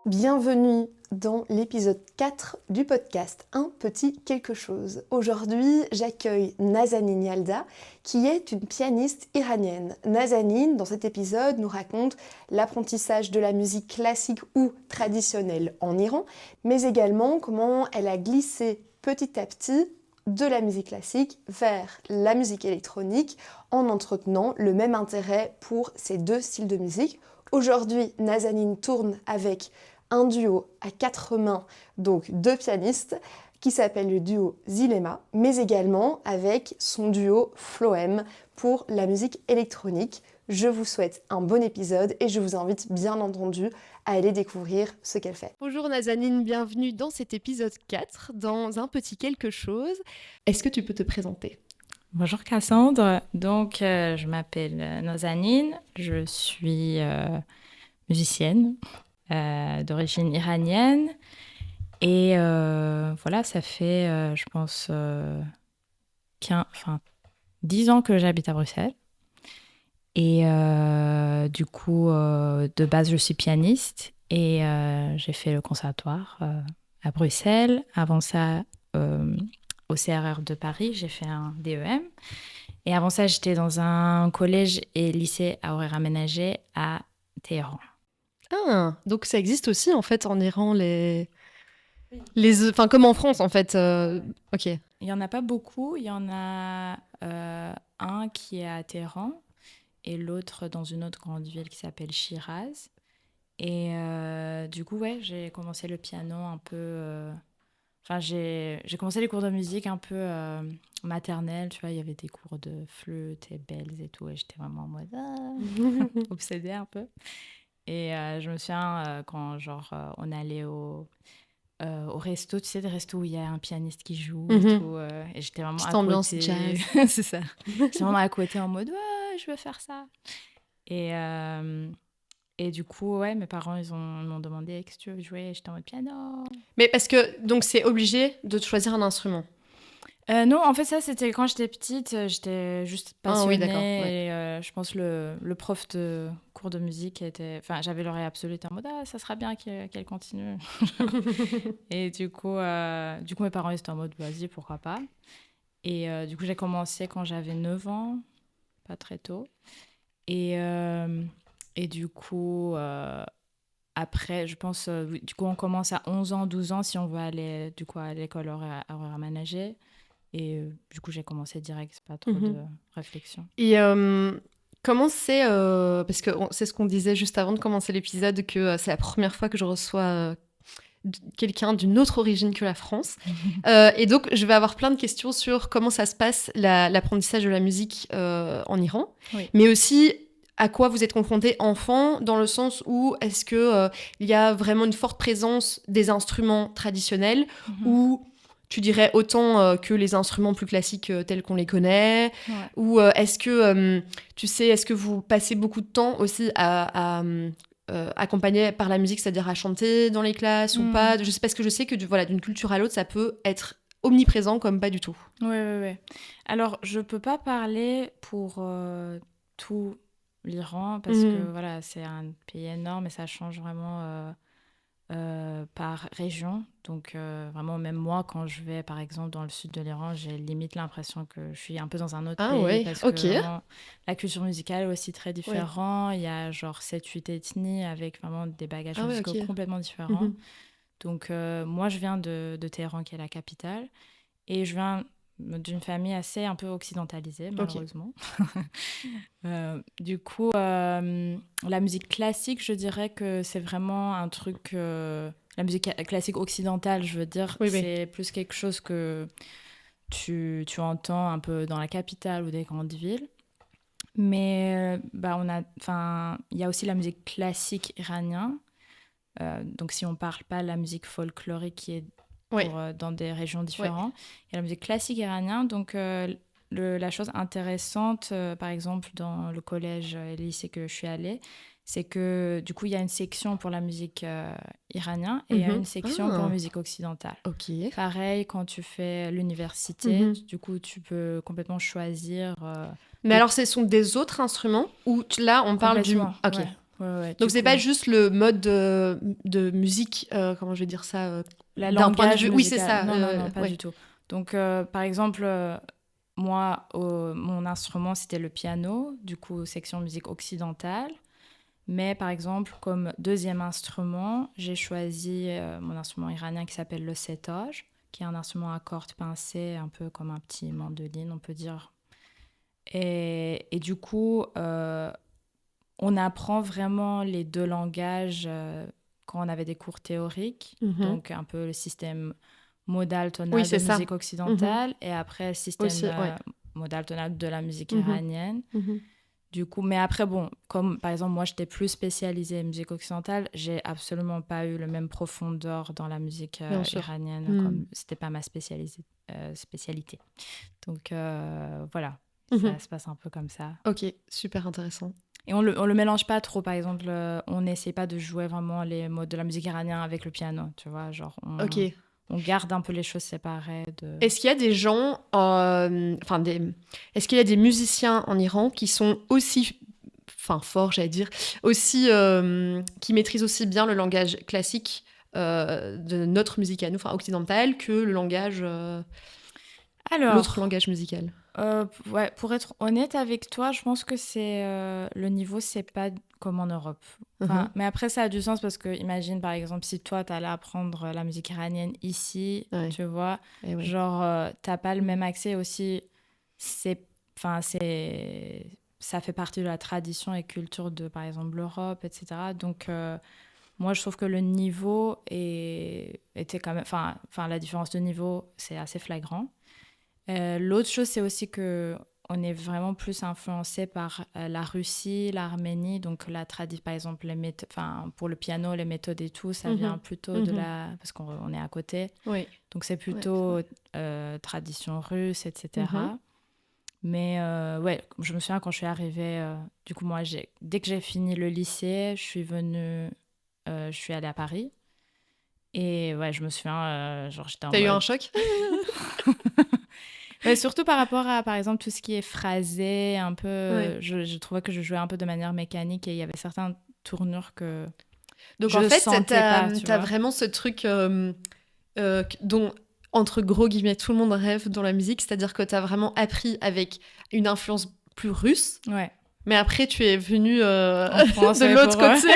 Bienvenue dans l'épisode 4 du podcast Un petit quelque chose. Aujourd'hui, j'accueille Nazanin Yalda, qui est une pianiste iranienne. Nazanin, dans cet épisode, nous raconte l'apprentissage de la musique classique ou traditionnelle en Iran, mais également comment elle a glissé petit à petit de la musique classique vers la musique électronique en entretenant le même intérêt pour ces deux styles de musique. Aujourd'hui, Nazanin tourne avec un duo à 4 mains, donc 2 pianistes, qui s'appelle le duo Zilema, mais également avec son duo Floem pour la musique électronique. Je vous souhaite un bon épisode et je vous invite bien entendu à aller découvrir ce qu'elle fait. Bonjour Nazanin, bienvenue dans cet épisode 4, dans un petit quelque chose. Est-ce que tu peux te présenter ? Bonjour Cassandre, donc je m'appelle Nazanin, je suis musicienne d'origine iranienne et voilà, ça fait je pense 10 ans que j'habite à Bruxelles et du coup de base je suis pianiste et j'ai fait le conservatoire à Bruxelles, avant ça au CRR de Paris, j'ai fait un DEM. Et avant ça, j'étais dans un collège et lycée à horaire aménagé à Téhéran. Ah, donc ça existe aussi en fait en Iran, enfin comme en France en fait. Ok. Il n'y en a pas beaucoup. Il y en a un qui est à Téhéran et l'autre dans une autre grande ville qui s'appelle Shiraz. Et du coup, ouais, j'ai commencé le piano un peu... j'ai commencé les cours de musique un peu maternelle, tu vois, il y avait des cours de flûte et bells et tout, et j'étais vraiment en mode obsédée un peu. Et je me souviens quand on allait au resto, tu sais, des restos où il y a un pianiste qui joue et tout, et j'étais vraiment Petite à ambiance côté. jazz. C'est ça. J'étais vraiment à côté en mode ouais, je veux faire ça. Et du coup, ouais, mes parents, ils m'ont demandé qu'est-ce que tu veux jouer. J'étais en mode piano. Mais parce que donc c'est obligé de choisir un instrument. Non, en fait, ça, c'était quand j'étais petite. J'étais juste Ah oui, passionnée. d'accord. Ouais. Et je pense le prof de cours de musique était... Enfin, j'avais l'oreille absolue. En mode, ah, ça sera bien qu'elle continue. Et du coup, mes parents, ils étaient en mode, vas-y, pourquoi pas. Et du coup, j'ai commencé quand j'avais 9 ans, pas très tôt. Et du coup, après, je pense, du coup, on commence à 11 ans, 12 ans si on veut aller du coup, à l'école horaire aménagée. Et du coup, j'ai commencé direct, pas trop de réflexion. Et comment c'est, parce que c'est ce qu'on disait juste avant de commencer l'épisode, que c'est la première fois que je reçois quelqu'un d'une autre origine que la France. Et donc, je vais avoir plein de questions sur comment ça se passe, l'apprentissage de la musique en Iran, Oui. mais aussi à quoi vous êtes confronté enfant, dans le sens où est-ce que il y a vraiment une forte présence des instruments traditionnels, ou tu dirais autant que les instruments plus classiques tels qu'on les connaît, Ouais. ou est-ce que, tu sais, est-ce que vous passez beaucoup de temps aussi à accompagné par la musique, c'est-à-dire à chanter dans les classes ou pas. Je sais, parce que je sais que d'une culture à l'autre, ça peut être omniprésent comme pas du tout. Ouais. Alors, je peux pas parler pour tout l'Iran parce que voilà, c'est un pays énorme et ça change vraiment par région. Donc, vraiment, même moi, quand je vais par exemple dans le sud de l'Iran, j'ai limite l'impression que je suis un peu dans un autre pays ouais, parce ok. que vraiment, la culture musicale est aussi très différente. Il y a genre 7-8 ethnies avec vraiment des bagages musicaux complètement différents. Donc, moi, je viens de Téhéran, qui est la capitale, et je viens d'une famille assez un peu occidentalisée, malheureusement. Du coup, la musique classique, je dirais que c'est vraiment un truc... la musique classique occidentale, je veux dire, c'est plus quelque chose que tu entends un peu dans la capitale ou des grandes villes. Mais il y a aussi la musique classique iranienne. Donc, si on ne parle pas de la musique folklorique qui est dans des régions différentes, il y a la musique classique iranienne. Donc, la chose intéressante, par exemple, dans le collège et le lycée que je suis allée, c'est que du coup, il y a une section pour la musique iranienne et il y a une section pour la musique occidentale. Pareil, quand tu fais l'université, du coup, tu peux complètement choisir... Mais alors, ce sont des autres instruments ou là, on parle du... Ok. Ouais. Donc c'est pas juste le mode de musique, comment je vais dire ça, d'un point de vue. Oui, c'est ça. Non, pas du tout. Donc, par exemple, moi, mon instrument, c'était le piano, du coup, section musique occidentale. Mais par exemple, comme deuxième instrument, j'ai choisi mon instrument iranien qui s'appelle le setaj, qui est un instrument à cordes pincées, un peu comme un petit mandoline, on peut dire. Et du coup, on apprend vraiment les deux langages quand on avait des cours théoriques, donc un peu le système modal-tonal de musique occidentale et après le système modal-tonal de la musique iranienne. Du coup, mais après, bon, comme par exemple, moi, j'étais plus spécialisée en musique occidentale, j'ai absolument pas eu le même profondeur dans la musique iranienne, comme c'était pas ma spécialité. Donc, voilà, ça se passe un peu comme ça. Ok, super intéressant. Et on le mélange pas trop, par exemple, on n'essaie pas de jouer vraiment les modes de la musique iranienne avec le piano, tu vois, genre, on garde un peu les choses séparées. Est-ce qu'il y a des gens, est-ce qu'il y a des musiciens en Iran qui sont aussi, forts, j'allais dire, aussi, qui maîtrisent aussi bien le langage classique de notre musique à nous, occidentale, que le langage, l'autre langage musical? Pour être honnête avec toi, je pense que le niveau, c'est pas comme en Europe. Mais après, ça a du sens parce que, imagine, par exemple, si toi, t'allais apprendre la musique iranienne ici, tu vois, genre, t'as pas le même accès aussi. Ça fait partie de la tradition et culture de, par exemple, l'Europe, etc. Donc, moi, je trouve que le niveau était quand même... la différence de niveau, c'est assez flagrant. L'autre chose, c'est aussi qu'on est vraiment plus influencé par la Russie, l'Arménie, donc par exemple, pour le piano, les méthodes et tout, ça vient plutôt de parce qu'on est à côté. Donc c'est plutôt tradition russe, etc. Mais je me souviens quand je suis arrivée, du coup, moi, dès que j'ai fini le lycée, je suis allée à Paris. Et je me souviens, j'étais en mode... T'as eu un choc? Mais surtout par rapport à, par exemple, tout ce qui est phrasé, un peu, je trouvais que je jouais un peu de manière mécanique et il y avait certaines tournures que donc je en fait, sentais pas. t'as vraiment ce truc dont, entre gros guillemets, tout le monde rêve dans la musique, c'est-à-dire que t'as vraiment appris avec une influence plus russe. Mais après, tu es venue de l'autre côté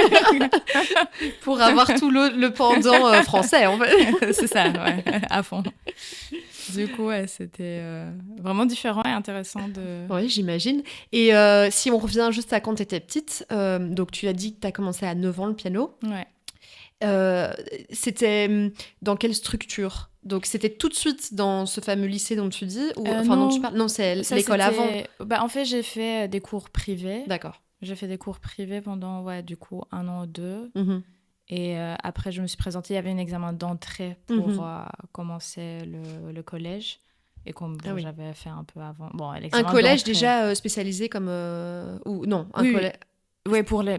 pour avoir tout le pendant français, en fait. C'est ça, à fond. Du coup, c'était vraiment différent et intéressant de... Oui, j'imagine. Et si on revient juste à quand tu étais petite, donc tu as dit que tu as commencé à 9 ans le piano. C'était dans quelle structure? Donc c'était tout de suite dans ce fameux lycée dont tu dis dont tu parles? Non, c'est l'école avant. En fait, j'ai fait des cours privés. D'accord. J'ai fait des cours privés pendant, du coup, 1 an ou 2. Et après, je me suis présentée. Il y avait un examen d'entrée pour commencer le collège. Et comme j'avais fait un peu avant. Bon, un collège déjà spécialisé comme... ou non, un collège... Oui, pour les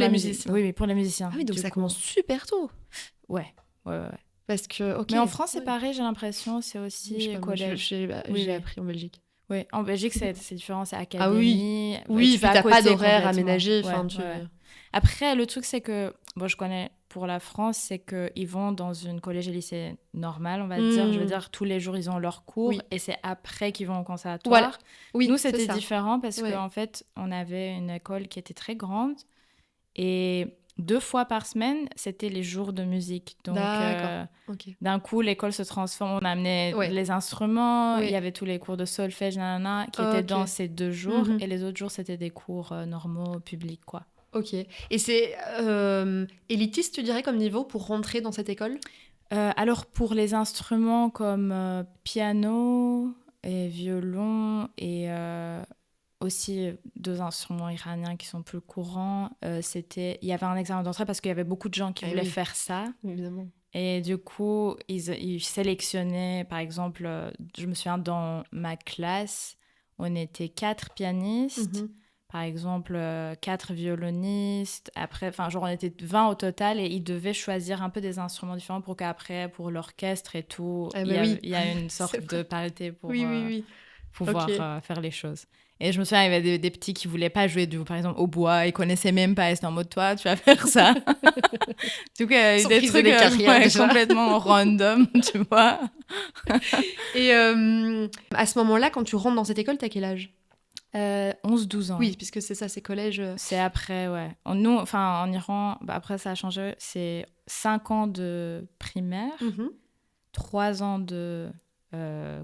musiciens. Oui, pour les musiciens. Ah oui, donc ça commence super tôt. Ouais. Parce que, Mais en France, c'est pareil, j'ai l'impression. C'est aussi collège. J'ai appris en Belgique. Oui, en Belgique, c'est différent, c'est académie. Ah oui, puis t'as pas d'horaire aménagé. Après, le truc, c'est que, je connais pour la France, c'est qu'ils vont dans une collège et lycée normal, on va dire. Je veux dire, tous les jours, ils ont leurs cours et c'est après qu'ils vont au conservatoire. Voilà. Oui, nous, c'était différent parce qu'en fait, on avait une école qui était très grande et 2 fois par semaine, c'était les jours de musique. Donc, d'un coup, l'école se transforme. On amenait les instruments, il y avait tous les cours de solfège, qui étaient dans ces 2 jours. Et les autres jours, c'était des cours normaux, publics, quoi. Ok. Et c'est élitiste, tu dirais, comme niveau pour rentrer dans cette école? Alors, pour les instruments comme piano et violon et... aussi 2 instruments iraniens qui sont plus courants. Il y avait un examen d'entrée parce qu'il y avait beaucoup de gens qui voulaient faire ça. Évidemment. Et du coup, ils sélectionnaient, par exemple, je me souviens dans ma classe, on était 4 pianistes, par exemple 4 violonistes. Après, on était 20 au total et ils devaient choisir un peu des instruments différents pour qu'après, pour l'orchestre et tout, il y a une sorte de parité pour pouvoir faire les choses. Et je me souviens, il y avait des petits qui voulaient pas jouer, par exemple, au bois. Ils connaissaient même pas. Ils étaient en mode, toi, tu vas faire ça. Du coup, il y a eu des trucs complètement random, tu vois. Et à ce moment-là, quand tu rentres dans cette école, t'as quel âge ? 11-12 ans. Oui, puisque c'est ça, c'est collège. C'est après, ouais. Nous, en Iran, après ça a changé, c'est 5 ans de primaire, 3 ans de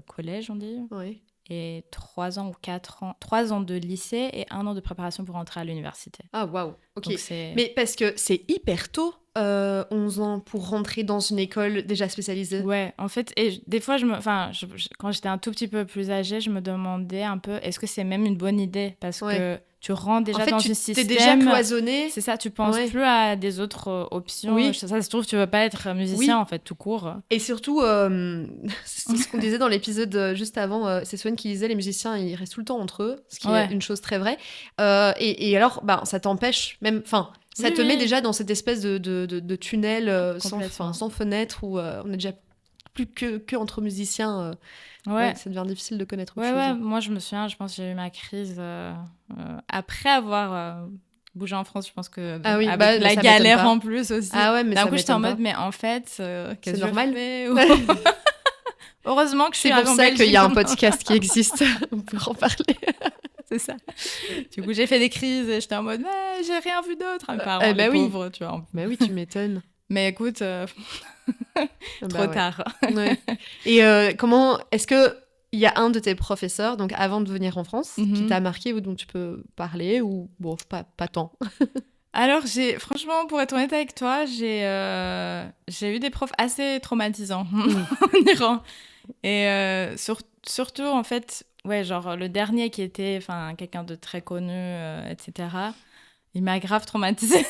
collège, on dit. Oui. Et 3 ans ou 4 ans, 3 ans de lycée et 1 an de préparation pour entrer à l'université. Ah, waouh, ok. Mais parce que c'est hyper tôt, 11 ans, pour rentrer dans une école déjà spécialisée. Ouais, en fait, et des fois, quand j'étais un tout petit peu plus âgée, je me demandais un peu, est-ce que c'est même une bonne idée ? Parce que tu rentres déjà dans un système... t'es déjà cloisonné. C'est ça, tu penses plus à des autres options. Oui. Ça se trouve, tu veux pas être musicien, en fait, tout court. Et surtout, c'est ce qu'on disait dans l'épisode juste avant, c'est Swan qui disait, les musiciens, ils restent tout le temps entre eux, ce qui est une chose très vraie. Et alors, ça t'empêche même... Ça te met déjà dans cette espèce de tunnel sans fenêtre où on est déjà plus que entre musiciens. Ça devient difficile de connaître autre chose. Ouais, moi je me souviens, je pense que j'ai eu ma crise après avoir bougé en France. Je pense que avec la galère en plus aussi. Ah ouais, mais d'un coup j'étais en mode, mais en fait, qu'est-ce que c'est normal. Heureusement que je suis C'est pour ça qu'il y a un podcast qui existe. On peut en parler. C'est ça. Du coup, j'ai fait des crises et j'étais en mode, mais j'ai rien vu d'autre. Mes parents, les pauvres, tu vois. Bah oui, tu m'étonnes. Mais écoute, trop tard. Ouais. Et comment... Est-ce qu'il y a un de tes professeurs, donc avant de venir en France, qui t'a marqué ou dont tu peux parler ou bon, pas tant? Alors, franchement, pour être honnête avec toi, j'ai eu des profs assez traumatisants en Iran. Et surtout, en fait... Ouais, genre le dernier qui était quelqu'un de très connu, etc. Il m'a grave traumatisée.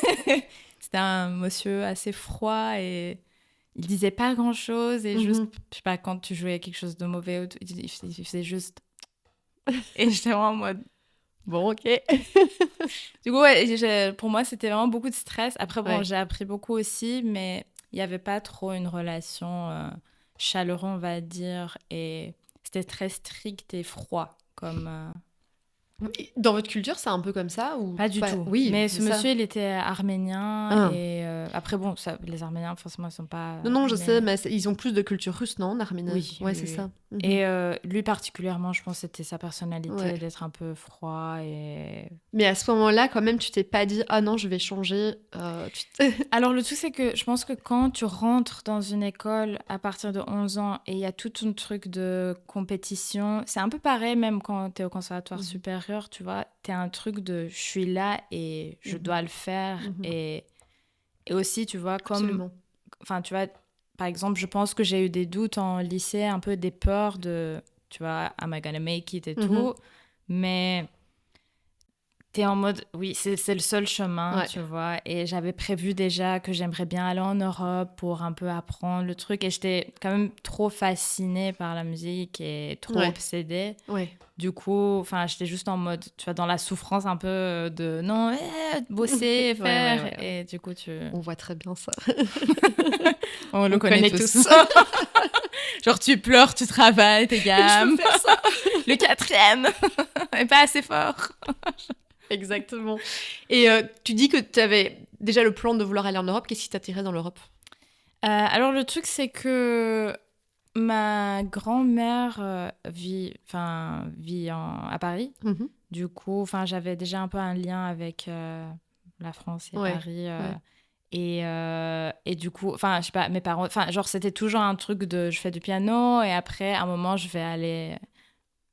C'était un monsieur assez froid et il disait pas grand-chose. Et juste, je sais pas, quand tu jouais quelque chose de mauvais, il faisait juste... Et j'étais vraiment en mode... Bon, ok. Du coup, pour moi, c'était vraiment beaucoup de stress. Après, j'ai appris beaucoup aussi, mais il n'y avait pas trop une relation chaleureuse, on va dire, et... C'était très strict et froid. Dans votre culture, c'est un peu comme ça ou pas du tout. Oui, mais ce monsieur, il était arménien. Et après, bon, les Arméniens, forcément, ils sont pas... Non, je sais, mais ils ont plus de culture russe, non, en Arménie? Oui, c'est ça. Et lui, particulièrement, je pense que c'était sa personnalité d'être un peu froid. Mais à ce moment-là, quand même, tu t'es pas dit « Ah non, je vais changer Alors, le truc, c'est que je pense que quand tu rentres dans une école à partir de 11 ans et il y a tout un truc de compétition, c'est un peu pareil même quand tu es au conservatoire supérieur, tu vois, tu as un truc de « je suis là et je dois le faire ». Et aussi, tu vois, comme... Absolument. Enfin, tu vois, par exemple, je pense que j'ai eu des doutes en lycée, un peu des peurs de, tu vois, « am I gonna make it » et tout. Mais... t'es en mode, oui, c'est le seul chemin, tu vois. Et j'avais prévu déjà que j'aimerais bien aller en Europe pour un peu apprendre le truc. Et j'étais quand même trop fascinée par la musique et trop obsédée. Du coup, j'étais juste en mode, tu vois, dans la souffrance un peu de non, bosser, faire. Et du coup, on voit très bien ça. on le connaît tous. Genre, tu pleures, tu travailles, t'es gamme. Je peux faire ça. Le 4e est pas assez fort. Exactement. Et tu dis que tu avais déjà le plan de vouloir aller en Europe. Qu'est-ce qui t'attirait dans l'Europe ? Alors, le truc, c'est que ma grand-mère vit à Paris. Du coup, j'avais déjà un peu un lien avec la France et Paris. Et du coup, je sais pas, mes parents... genre, c'était toujours un truc de... Je fais du piano et après, à un moment, je vais aller...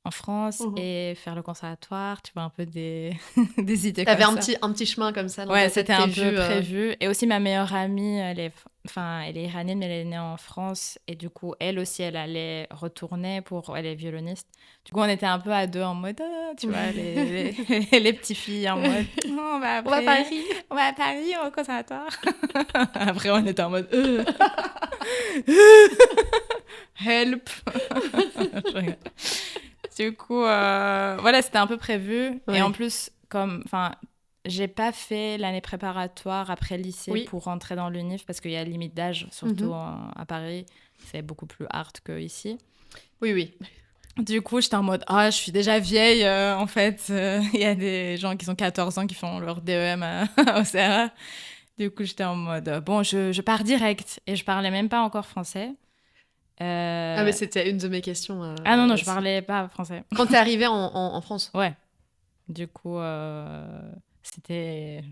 en France et faire le conservatoire, tu vois, un peu des idées comme ça. T'avais un petit chemin comme ça dans ta tête, c'était un peu prévu. Et aussi, ma meilleure amie, elle est iranienne, mais elle est née en France. Et du coup, elle aussi, elle allait retourner elle est violoniste. Du coup, on était un peu à deux en mode, tu vois, les petites filles en mode, on va à Paris. On va à Paris, au conservatoire. Après, on était en mode, help. Du coup, voilà, c'était un peu prévu. Et en plus, j'ai pas fait l'année préparatoire après le lycée pour rentrer dans l'UNIF parce qu'il y a une limite d'âge, surtout à Paris. C'est beaucoup plus hard qu'ici. Oui. Du coup, j'étais en mode, je suis déjà vieille, en fait. Il y a des gens qui ont 14 ans qui font leur DEM au CRA. Du coup, j'étais en mode, bon, je pars direct. Et je parlais même pas encore français. Ah, mais c'était une de mes questions. Non, je parlais pas français. Quand t'es arrivée en France? Ouais. Du coup, c'était...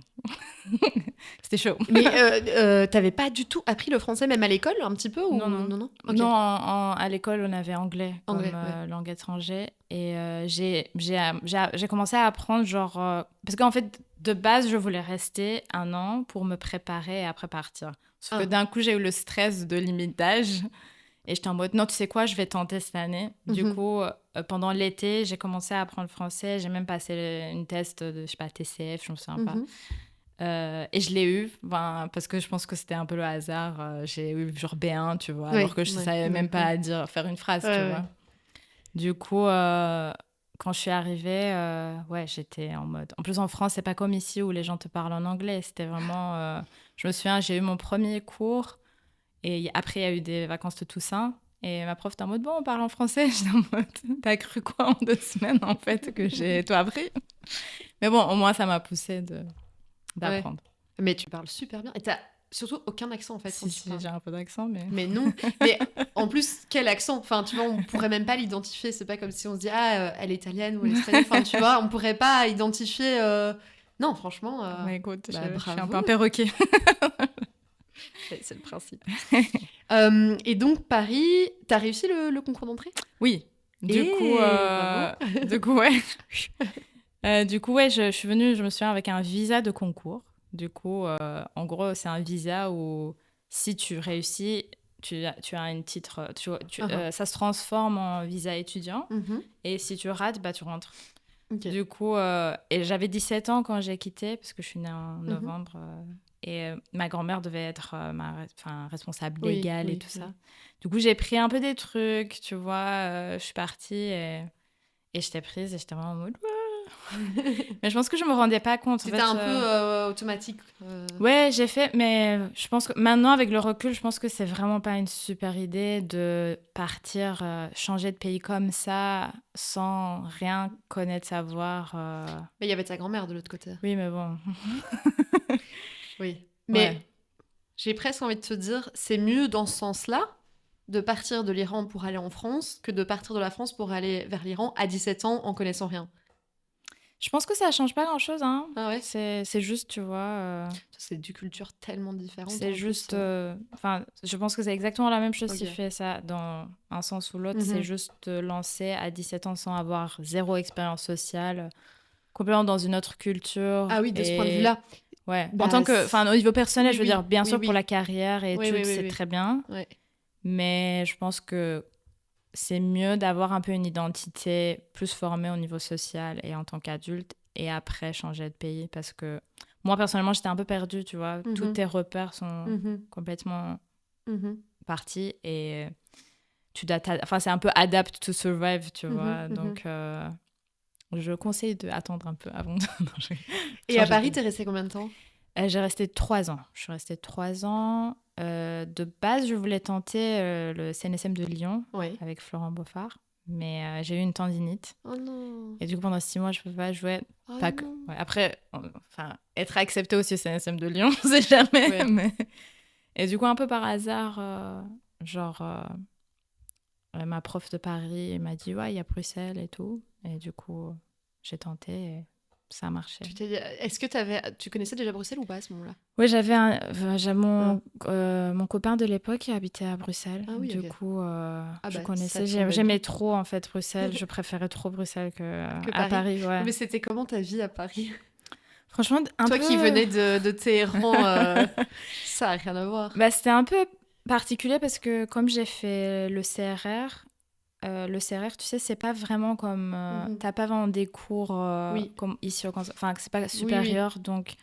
c'était chaud. Mais t'avais pas du tout appris le français, même à l'école, un petit peu ou... Non. Okay. Non, à l'école, on avait anglais comme langue étrangère. Et j'ai commencé à apprendre, genre... parce qu'en fait, de base, je voulais rester 1 an pour me préparer et après partir. Sauf que d'un coup, j'ai eu le stress de l'imitage. Et j'étais en mode, non, tu sais quoi, je vais tenter cette année. Du coup, pendant l'été, j'ai commencé à apprendre le français. J'ai même passé une test de, je sais pas, TCF, je me souviens pas. Et je l'ai eu, parce que je pense que c'était un peu le hasard. J'ai eu genre B1, tu vois, alors que je savais même pas faire une phrase, tu vois. Du coup, quand je suis arrivée, j'étais en mode... En plus, en France, c'est pas comme ici où les gens te parlent en anglais. C'était vraiment... Je me souviens, j'ai eu mon premier cours. Et après, il y a eu des vacances de Toussaint. Et ma prof était en mode, bon, on parle en français. J'étais en mode, t'as cru quoi en 2 semaines, en fait, que j'ai tout appris? Mais bon, au moins, ça m'a poussée d'apprendre. Ouais. Mais tu parles super bien. Et t'as surtout aucun accent, en fait. Si, j'ai un peu d'accent, mais... Mais non. Mais en plus, quel accent? Enfin, tu vois, on pourrait même pas l'identifier. C'est pas comme si on se dit, elle est italienne ou elle est espagnole. Enfin, tu vois, on pourrait pas identifier... Non, franchement... Mais écoute, je suis un peu un perroquet. C'est le principe. Et donc, Paris, t'as réussi le concours d'entrée? Oui. Du coup, je suis venue, je me souviens, avec un visa de concours. Du coup, en gros, c'est un visa où si tu réussis, tu as un titre, ça se transforme en visa étudiant. Et si tu rates, tu rentres. Okay. Du coup, et j'avais 17 ans quand j'ai quitté, parce que je suis née en novembre. Et ma grand-mère devait être responsable légale et tout ça. Du coup, j'ai pris un peu des trucs, tu vois. Je suis partie et j'étais prise et j'étais vraiment en mode... Mais je pense que je me rendais pas compte. C'était un peu automatique. Ouais, j'ai fait, mais je pense que maintenant, avec le recul, je pense que c'est vraiment pas une super idée de partir, changer de pays comme ça, sans rien connaître, savoir. Mais il y avait ta grand-mère de l'autre côté. Oui, mais bon. Oui. Mais j'ai presque envie de te dire, c'est mieux dans ce sens-là de partir de l'Iran pour aller en France que de partir de la France pour aller vers l'Iran à 17 ans en connaissant rien. Je pense que ça change pas grand-chose, hein. Ah ouais. C'est juste, tu vois... C'est 2 cultures tellement différentes. C'est juste... je pense que c'est exactement la même chose si tu fais ça dans un sens ou l'autre. C'est juste te lancer à 17 ans sans avoir 0 expérience sociale, complètement dans une autre culture. Ah oui, de ce point de vue-là. Ouais, en tant que... au niveau personnel, je veux dire, bien sûr, pour la carrière et tout, c'est très bien. Ouais. Mais je pense que c'est mieux d'avoir un peu une identité plus formée au niveau social et en tant qu'adulte et après changer de pays parce que moi, personnellement, j'étais un peu perdue, tu vois. Tous tes repères sont complètement partis et tu dois... c'est un peu adapt to survive, tu vois. Donc, je conseille d'attendre un peu avant de... Et à Paris, t'es restée combien de temps? J'ai resté 3 ans. Je suis restée 3 ans. De base, je voulais tenter le CNSM de Lyon avec Florent Beaufard, mais j'ai eu une tendinite. Oh non. Et du coup, pendant 6 mois, je ne peux pas jouer. Après, être acceptée aussi au CNSM de Lyon, on ne sait jamais. Ouais. Mais... Et du coup, un peu par hasard, ma prof de Paris m'a dit, ouais, il y a Bruxelles et tout. Et du coup, j'ai tenté et ça a marché. Est-ce que tu connaissais déjà Bruxelles ou pas à ce moment-là? Oui, j'avais mon copain de l'époque qui habitait à Bruxelles. Ah oui, du coup, je connaissais. J'aimais trop, en fait, Bruxelles. Je préférais trop Bruxelles qu'à Paris. Ouais. Mais c'était comment ta vie à Paris? Franchement, Toi qui venais de Téhéran, ça n'a rien à voir. C'était un peu particulier parce que comme j'ai fait le CRR, tu sais, c'est pas vraiment comme... t'as pas vraiment des cours comme ici, enfin, c'est pas supérieur. Oui. Donc,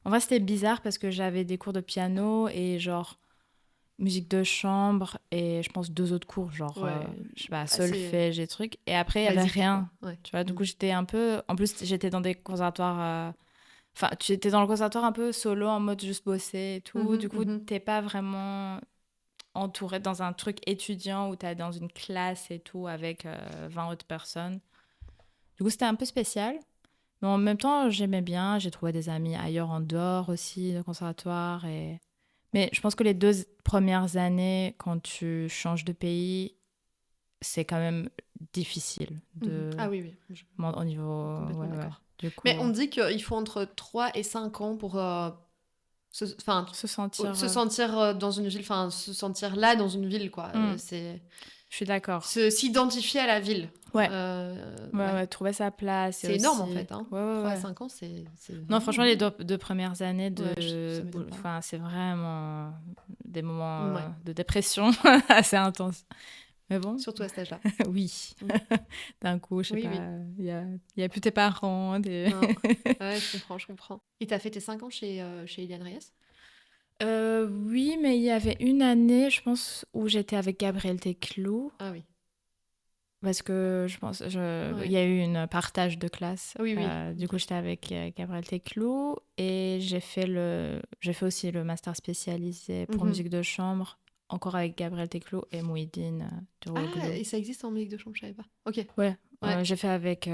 en vrai, c'était bizarre parce que j'avais des cours de piano et genre musique de chambre et je pense 2 autres cours, genre, je sais pas, solfège et trucs. Et après, il y avait rien, tu vois. Du coup, j'étais un peu... En plus, j'étais dans des conservatoires... Enfin, tu étais dans le conservatoire un peu solo, en mode juste bosser et tout. Du coup, t'es pas vraiment... entourée dans un truc étudiant où tu es dans une classe et tout avec 20 autres personnes. Du coup, c'était un peu spécial. Mais en même temps, j'aimais bien. J'ai trouvé des amis ailleurs en dehors aussi, de conservatoire. Mais je pense que les 2 premières années, quand tu changes de pays, c'est quand même difficile. Ah oui. Au niveau... Complètement d'accord. Du coup, mais on dit qu'il faut entre 3 et 5 ans pour se sentir dans une ville, se sentir là dans une ville, quoi. Je suis d'accord. S'identifier à la ville. Ouais, trouver sa place. C'est énorme, en fait. Hein. 3 à 5 ans, c'est non, franchement, les 2 premières années, c'est vraiment des moments de dépression assez intenses. Mais bon. Surtout à cet âge-là. Oui. D'un coup, je sais pas, il y a plus tes parents. Non. Ouais, je comprends. Et t'as fait tes 5 ans chez Eliane Reyes? Oui, mais il y avait une année, je pense, où j'étais avec Gabriel Teclou. Ah oui. Parce que je pense, il y a eu un partage de classe. Oui. Du coup, j'étais avec Gabriel Teclou et j'ai fait aussi le master spécialisé pour musique de chambre, encore avec Gabriel Teclou et Mouhidine Turoglu. Ah, et ça existe en musique de chambre, je savais pas. Ok. Ouais. J'ai fait avec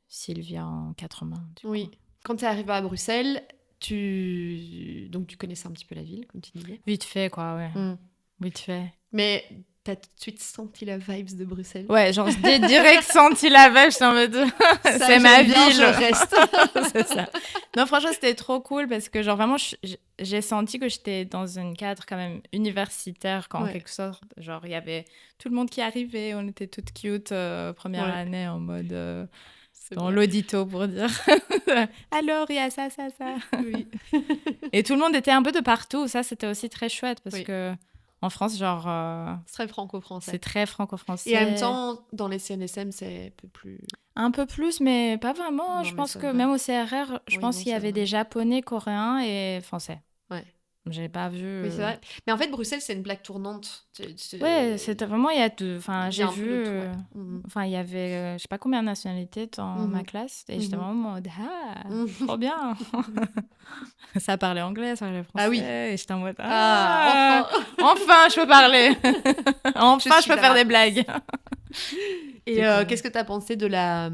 Sylvia en 4 mains. Oui. Coup. Quand tu es arrivée à Bruxelles, tu connaissais un petit peu la ville, comme tu disais. Vite fait, quoi, ouais. Vite fait. Mais t'as tout de suite senti la vibes de Bruxelles? Ouais, genre, j'ai direct senti la vibe, j'étais en mode, c'est ma ville. Je reste. C'est ça. Non, franchement, c'était trop cool parce que, genre, vraiment, j'ai senti que j'étais dans un cadre quand même universitaire, en quelque sorte. Genre, il y avait tout le monde qui arrivait, on était toutes cute première année en mode... dans l'audito, pour dire. Alors, il y a ça. Oui. Et tout le monde était un peu de partout. Ça, c'était aussi très chouette parce que... En France, genre... c'est très franco-français. C'est très franco-français. Et en même temps, dans les CNSM, c'est un peu plus... Un peu plus, mais pas vraiment. Non, je pense que même au CRR, je pense qu'il y avait des Japonais, Coréens et Français. Ouais. J'ai pas vu... Oui, c'est vrai. Mais en fait, Bruxelles, c'est une plaque tournante. Ouais, c'était vraiment... Il y a deux... Enfin, j'ai vu... Enfin, il y avait... je sais pas combien de nationalités dans ma classe. Et j'étais vraiment en mode... Ah, trop bien. Ça parlait anglais, ça parlait français. Ah oui. Et j'étais en mode... Enfin, je peux parler. Enfin, je peux faire des blagues. Et qu'est-ce que tu as pensé de la...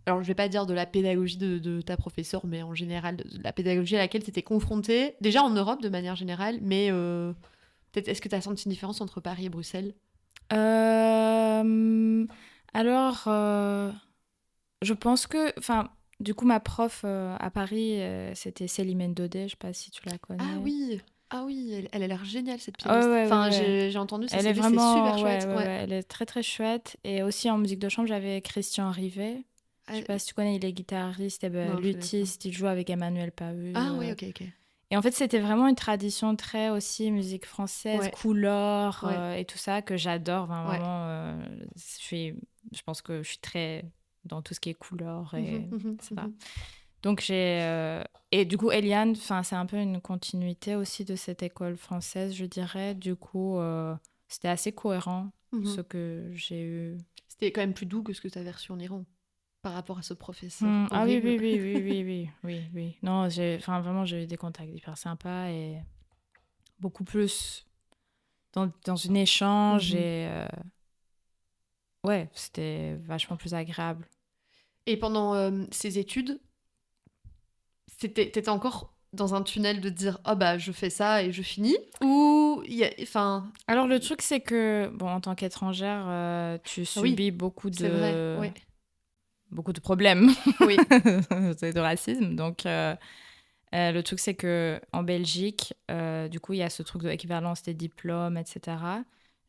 Alors, je vais pas dire de la pédagogie de ta professeure, mais en général, de la pédagogie à laquelle tu étais confrontée, déjà en Europe de manière générale, mais peut-être est-ce que tu as senti une différence entre Paris et Bruxelles? Alors, je pense que... Enfin, du coup, ma prof à Paris, c'était Célimène Daudet, je sais pas si tu la connais. Ah oui, elle a l'air géniale, cette pianiste. J'ai entendu ça, c'est super chouette. Elle est très très chouette. Et aussi en musique de chambre, j'avais Christian Rivet. Je sais pas si tu connais, il est guitariste et luthiste, il joue avec Emmanuel Pahu. Ah oui, ok. Et en fait, c'était vraiment une tradition très aussi musique française, couleur et tout ça que j'adore. Vraiment, je pense que je suis très dans tout ce qui est couleur et ça. Donc et du coup, Eliane, c'est un peu une continuité aussi de cette école française, je dirais. Du coup, c'était assez cohérent ce que j'ai eu. C'était quand même plus doux que ce que tu avais reçu en Iran par rapport à ce professeur. Ah oui. Non, vraiment, j'ai eu des contacts hyper sympas et beaucoup plus dans un échange et c'était vachement plus agréable. Et pendant ces études, t'étais encore dans un tunnel de dire je fais ça et je finis, ou alors le truc c'est que en tant qu'étrangère tu subis beaucoup de problèmes de racisme, donc le truc c'est que en Belgique du coup il y a ce truc de équivalence des diplômes, etc.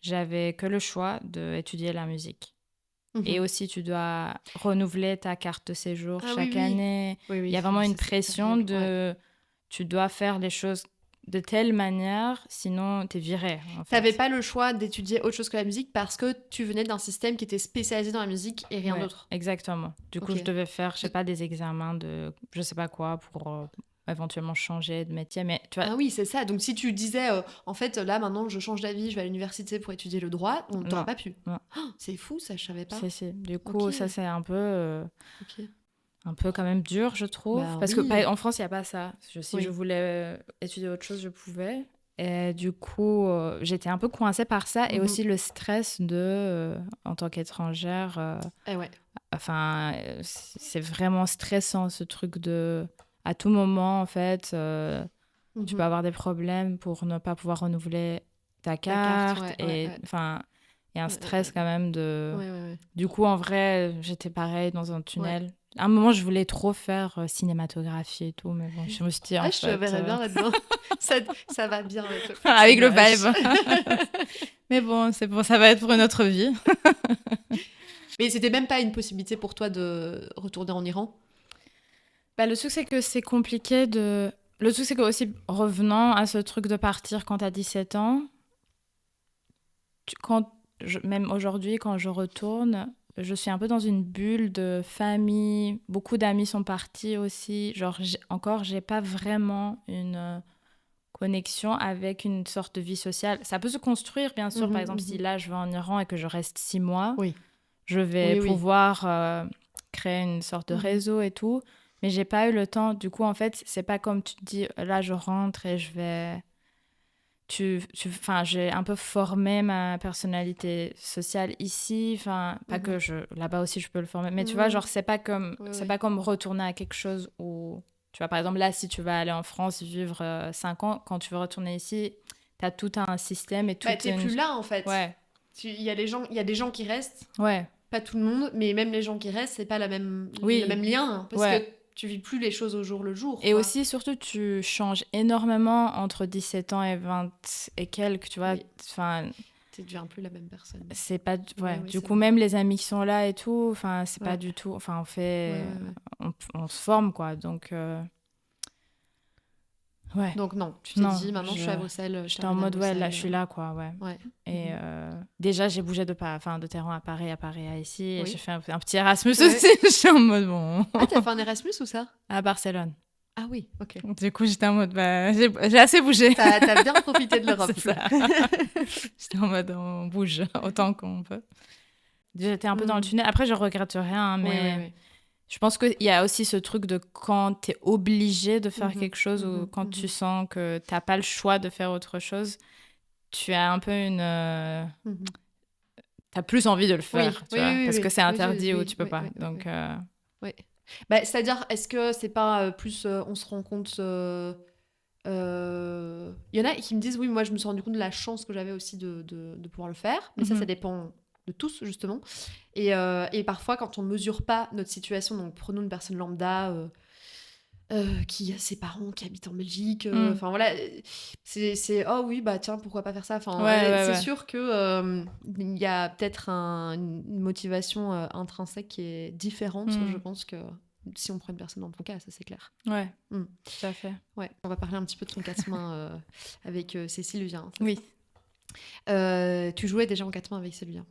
J'avais que le choix d'étudier la musique. Et aussi, tu dois renouveler ta carte de séjour chaque année. Il y a vraiment une pression de... Tu dois faire les choses de telle manière, sinon t'es viré. Tu n'avais pas le choix d'étudier autre chose que la musique parce que tu venais d'un système qui était spécialisé dans la musique et rien d'autre. Exactement. Du coup, je devais faire, je sais pas, des examens de je sais pas quoi pour... éventuellement changer de métier, mais tu vois... Ah oui, c'est ça. Donc si tu disais, en fait, là, maintenant, je change d'avis, je vais à l'université pour étudier le droit, on t'aurait pas pu. Non. C'est fou, ça, je savais pas. Du coup, ça, c'est un peu... un peu quand même dur, je trouve. Parce que en France, il n'y a pas ça. Si je voulais étudier autre chose, je pouvais. Et du coup, j'étais un peu coincée par ça. Et aussi le stress en tant qu'étrangère. Enfin, c'est vraiment stressant, ce truc à tout moment, en fait, tu peux avoir des problèmes pour ne pas pouvoir renouveler ta carte. Enfin, il y a un stress quand même Du coup, en vrai, j'étais pareil dans un tunnel. À un moment, je voulais trop faire cinématographie et tout, mais bon, je me suis dit, je te verrais bien là-dedans. ça va bien avec le avec le vibe. Mais bon, c'est bon, ça va être pour une autre vie. Mais c'était même pas une possibilité pour toi de retourner en Iran? Le truc, c'est que c'est compliqué de... Le truc, c'est que aussi, revenant à ce truc de partir quand t'as 17 ans, même aujourd'hui, quand je retourne, je suis un peu dans une bulle de famille. Beaucoup d'amis sont partis aussi. Genre, j'ai pas vraiment une connexion avec une sorte de vie sociale. Ça peut se construire, bien sûr. Par exemple, si là, je vais en Iran et que je reste 6 mois, je vais pouvoir créer une sorte de réseau et tout. Mais j'ai pas eu le temps. Du coup, en fait, c'est pas comme tu te dis, là, je rentre et je vais... j'ai un peu formé ma personnalité sociale ici. Enfin, pas que là-bas aussi, je peux le former. Mais tu vois, genre, c'est pas comme retourner à quelque chose où... Tu vois, par exemple, là, si tu vas aller en France vivre 5 ans, quand tu veux retourner ici, t'as tout un système et tout... t'es plus là, en fait. Ouais. Il y a des gens qui restent. Ouais. Pas tout le monde, mais même les gens qui restent, c'est pas le même lien. Parce que tu vis plus les choses au jour le jour. Et aussi, surtout, tu changes énormément entre 17 ans et 20 et quelques, tu vois. Enfin, tu deviens plus la même personne. C'est pas... du coup, même les amis qui sont là et tout, enfin, c'est pas du tout... Enfin, on fait... On se forme, quoi. Donc... Donc non, tu t'es dit, maintenant je suis à Bruxelles. J'étais en mode, là, je suis là, quoi, Et déjà, j'ai bougé de Téhéran à Paris à ici. Et j'ai fait un petit Erasmus aussi. J'étais en mode, bon... Ah, t'as fait un Erasmus ou ça? À Barcelone. Ah oui, ok. Du coup, j'étais en mode, j'ai assez bougé. T'as bien profité de l'Europe. C'est ça. J'étais en mode, on bouge autant qu'on peut. J'étais un peu dans le tunnel. Après, je regrette rien, mais... Je pense qu'il y a aussi ce truc de quand tu es obligé de faire quelque chose ou quand tu sens que tu n'as pas le choix de faire autre chose, tu as un peu tu as plus envie de le faire, tu vois, parce que c'est interdit ou tu peux pas. Donc, c'est-à-dire, est-ce que c'est pas plus on se rend compte... Il y en a qui me disent, oui, moi je me suis rendu compte de la chance que j'avais aussi de pouvoir le faire, mais ça dépend... de tous justement et parfois quand on mesure pas notre situation, donc prenons une personne lambda qui a ses parents qui habitent en Belgique, enfin voilà, c'est oh oui bah tiens pourquoi pas faire ça, enfin c'est sûr que il y a peut-être une motivation intrinsèque qui est différente. Je pense que si on prend une personne dans ton cas, ça c'est clair. Tout à fait. On va parler un petit peu de ton quatre mains avec Cécile. Oui. Tu jouais déjà en quatre mains avec Cécile?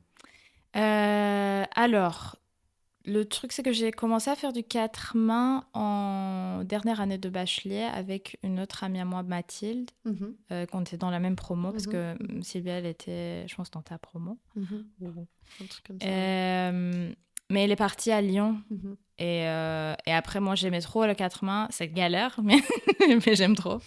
Alors, le truc, c'est que j'ai commencé à faire du 4 mains en dernière année de bachelier avec une autre amie à moi, Mathilde, qu'on était dans la même promo, parce que Sylvia, elle était, je pense, dans ta promo. Un truc comme ça. Mais elle est partie à Lyon. Et après, moi, j'aimais trop le 4 mains. C'est galère, mais j'aime trop.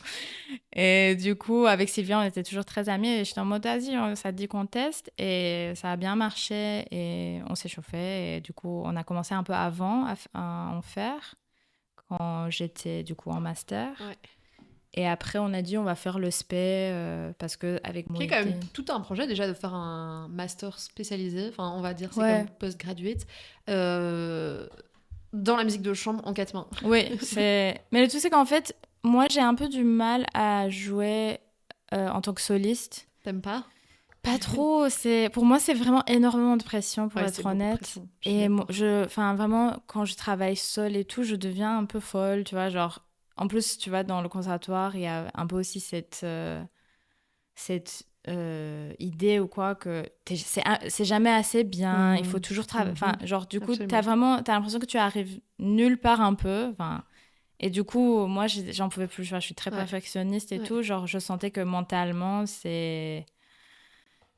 Et du coup, avec Sylvia, on était toujours très amis. Et j'étais en mode, vas-y, ça te dit qu'on teste. Et ça a bien marché. Et on s'est chauffé. Et du coup, on a commencé un peu avant à en faire, quand j'étais du coup en master. Et après, on a dit, on va faire le spé parce qu'avec moi... C'est quand même tout un projet déjà de faire un master spécialisé. Enfin, on va dire, c'est comme postgraduate. Dans la musique de chambre en 4 mains. Oui, mais le truc, c'est qu'en fait, moi, j'ai un peu du mal à jouer en tant que soliste. T'aimes pas? Pas trop. Pour moi, c'est vraiment énormément de pression, pour être honnête. Et vraiment, quand je travaille seule et tout, je deviens un peu folle, tu vois, genre... En plus, tu vois, dans le conservatoire, il y a un peu aussi cette idée ou quoi que c'est jamais assez bien, il faut toujours travailler. Enfin, genre, du coup, t'as l'impression que tu arrives nulle part un peu. Et du coup, moi, j'en pouvais plus. Je suis très perfectionniste et tout. Genre, je sentais que mentalement, c'est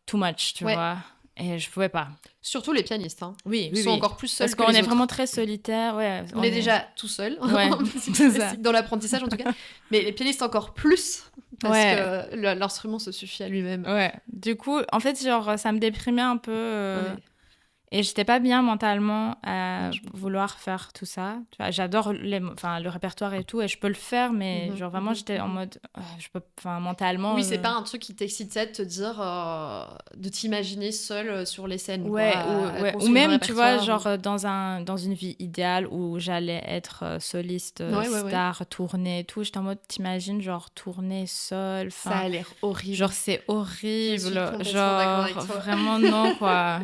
too much, tu vois. Et je pouvais pas. Surtout les pianistes. Hein. Oui, Ils sont encore plus seuls. Parce qu'on est vraiment très solitaire. Ouais, on est déjà tout seul. Ouais, dans l'apprentissage en tout cas. Mais les pianistes encore plus. Parce que l'instrument se suffit à lui-même. Ouais. Du coup, en fait, genre, ça me déprimait un peu. Et j'étais pas bien mentalement à vouloir faire tout ça. Tu vois, j'adore le répertoire et tout, et je peux le faire, mais genre vraiment, j'étais en mode, je peux, mentalement. Oui, c'est pas un truc qui t'excitait de te dire, de t'imaginer seule sur les scènes. Ouais, ou même, tu vois, genre dans une vie idéale où j'allais être soliste, star, tourner et tout, j'étais en mode, t'imagines, genre tourner seule. Ça a l'air horrible. Genre, c'est horrible. Genre, vraiment, non, quoi.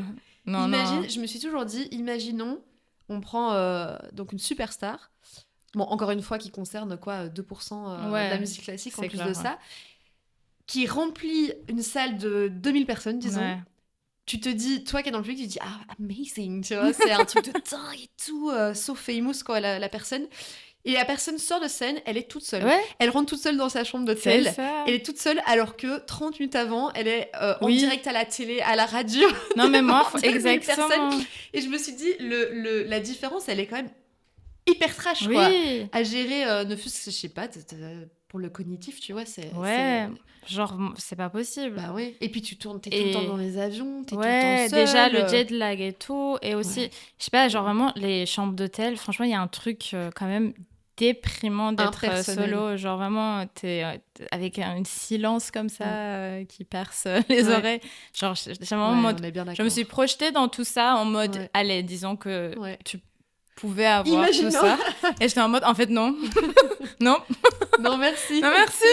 Non, je me suis toujours dit, imaginons, on prend donc une superstar, bon, encore une fois, qui concerne 2% de la musique classique en plus de ça, qui remplit une salle de 2000 personnes, disons. Ouais. Tu te dis, toi qui es dans le public, tu te dis, amazing, tu vois, c'est un truc de dingue et tout, so famous, quoi, la personne. Et la personne sort de scène, elle est toute seule. Ouais. Elle rentre toute seule dans sa chambre d'hôtel. Elle est toute seule alors que 30 minutes avant, elle est en direct à la télé, à la radio. Non, mais moi, exactement. Et je me suis dit, la différence, elle est quand même hyper trash, quoi. À gérer, ne fût-ce que, je sais pas, pour le cognitif, tu vois, c'est... genre, c'est pas possible. Bah ouais. Et puis, t'es tout le temps dans les avions, t'es tout le temps seule. Déjà, le jet lag et tout. Et aussi, je sais pas, genre vraiment, les chambres d'hôtel, franchement, il y a un truc quand même déprimant d'être solo. Genre vraiment, t'es avec un silence comme ça qui perce les oreilles. Genre, en mode, je me suis projetée dans tout ça en mode, allez, disons que tu pouvais avoir tout ça. Et j'étais en mode, en fait, non. Non. Non, merci. Non, merci.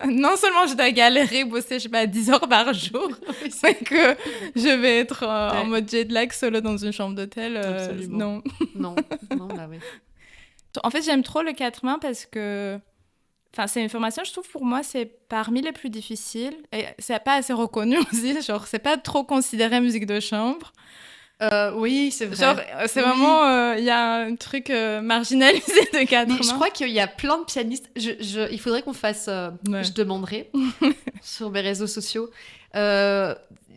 Non seulement je dois galérer, bosser, je sais pas, 10 heures par jour, c'est que je vais être en mode jet lag solo dans une chambre d'hôtel. Non. Non, bah oui. En fait, j'aime trop le 4 mains parce que c'est une formation, je trouve, pour moi, c'est parmi les plus difficiles. Et c'est pas assez reconnu aussi. Genre, c'est pas trop considéré musique de chambre. Oui, c'est vrai. Genre, c'est vraiment... Il y a un truc marginalisé de 4 mains. Je crois qu'il y a plein de pianistes. Il faudrait qu'on fasse... Je demanderai sur mes réseaux sociaux.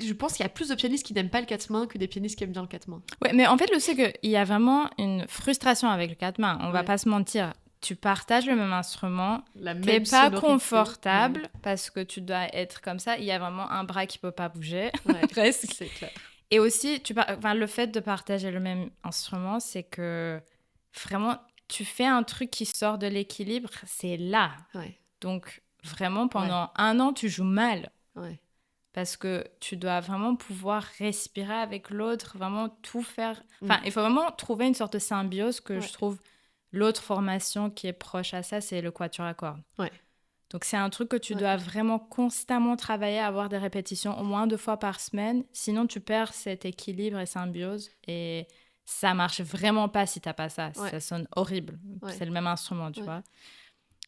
Je pense qu'il y a plus de pianistes qui n'aiment pas le 4 mains que des pianistes qui aiment bien le 4 mains. Ouais, mais en fait, le c'est qu'il y a vraiment une frustration avec le 4 mains. On va pas se mentir. Tu partages le même instrument, t'es pas confortable parce que tu dois être comme ça. Il y a vraiment un bras qui peut pas bouger, presque. C'est clair. Et aussi, le fait de partager le même instrument, c'est que vraiment, tu fais un truc qui sort de l'équilibre, c'est là. Ouais. Donc, vraiment, pendant 1 an, tu joues mal. Ouais. Parce que tu dois vraiment pouvoir respirer avec l'autre, vraiment tout faire. Enfin, il faut vraiment trouver une sorte de symbiose que je trouve l'autre formation qui est proche à ça, c'est le quatuor à cordes. Ouais. Donc, c'est un truc que tu dois vraiment constamment travailler, avoir des répétitions au moins 2 fois par semaine. Sinon, tu perds cet équilibre et symbiose. Et ça marche vraiment pas si t'as pas ça. Ouais. Ça sonne horrible. Ouais. C'est le même instrument, tu vois.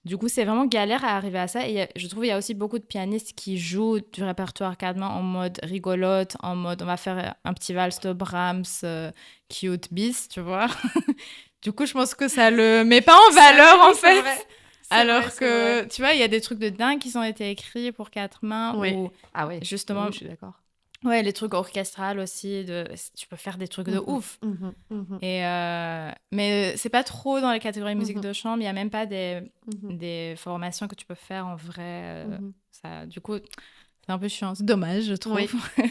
Du coup, c'est vraiment galère à arriver à ça. Et je trouve qu'il y a aussi beaucoup de pianistes qui jouent du répertoire 4 mains en mode rigolote, en mode on va faire un petit valse de Brahms, cute bis, tu vois. Du coup, je pense que ça le met pas en valeur, en fait. Vrai. Alors que, tu vois, il y a des trucs de dingue qui ont été écrits pour 4 mains. Ou, justement, je suis d'accord. Ouais, les trucs orchestrales aussi, tu peux faire des trucs de ouf. Et mais c'est pas trop dans les catégories musique de chambre, il y a même pas des formations que tu peux faire en vrai. Ça, du coup, c'est un peu chiant, c'est dommage, je trouve.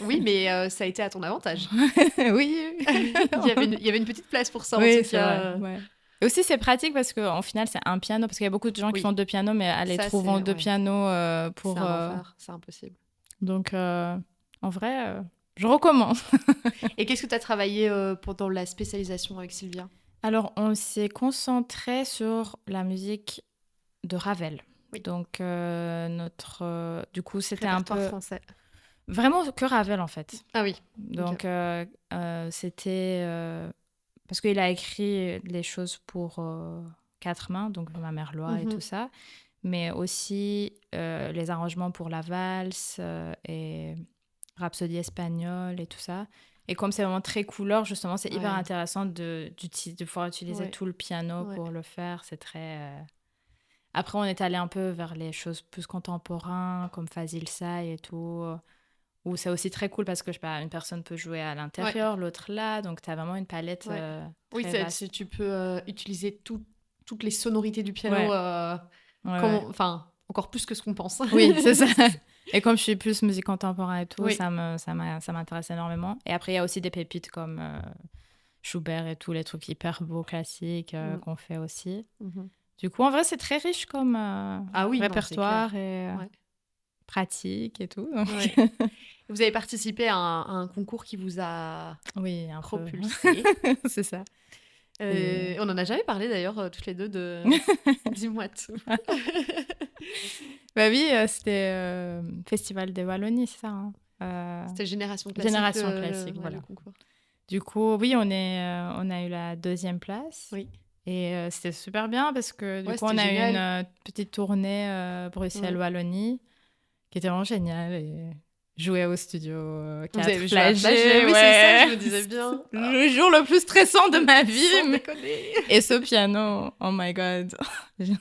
Oui, mais ça a été à ton avantage. Oui. il y avait une petite place pour ça, en tout cas. Et aussi, c'est pratique parce qu'en final, c'est un piano, parce qu'il y a beaucoup de gens qui font 2 pianos, mais aller trouvant 2 pianos pour... C'est un enfer, c'est impossible. Donc... en vrai, je recommande. Et qu'est-ce que tu as travaillé pendant la spécialisation avec Sylvia ? Alors, on s'est concentré sur la musique de Ravel. Oui. Donc, du coup, c'était un peu... français. Vraiment que Ravel, en fait. Ah oui. Donc, c'était... parce qu'il a écrit les choses pour 4 mains, donc Ma mère Loi et tout ça. Mais aussi les arrangements pour la valse et... Rhapsodie espagnole et tout ça. Et comme c'est vraiment très couleur, justement, c'est hyper intéressant de pouvoir utiliser tout le piano pour le faire. C'est très... Après, on est allé un peu vers les choses plus contemporaines, comme Fazil Say et tout. où c'est aussi très cool parce que, je sais pas, une personne peut jouer à l'intérieur, l'autre là, donc tu as vraiment une palette très vaste. Tu peux utiliser toutes les sonorités du piano, encore plus que ce qu'on pense. Oui, c'est ça. Et comme je suis plus musique contemporaine et tout, ça m'intéresse énormément. Et après, il y a aussi des pépites comme Schubert et tous les trucs hyper beaux, classiques qu'on fait aussi. Du coup, en vrai, c'est très riche comme répertoire et pratique et tout. Donc... Vous avez participé à un concours qui vous a propulsé. C'est ça. On en a jamais parlé d'ailleurs, toutes les deux, de Dis-moi tout. Bah oui, c'était Festival des Wallonies, c'est ça. Hein. C'était Génération Classique, voilà. Le concours. Du coup, oui, on a eu la 2e place. Oui. Et c'était super bien parce que du coup, on a eu une petite tournée Bruxelles-Wallonie qui était vraiment géniale. Et jouer au studio 4 Flagey. Oui, c'est ça, je me disais bien. Le jour le plus stressant de ma vie. Et ce piano, oh my god. Il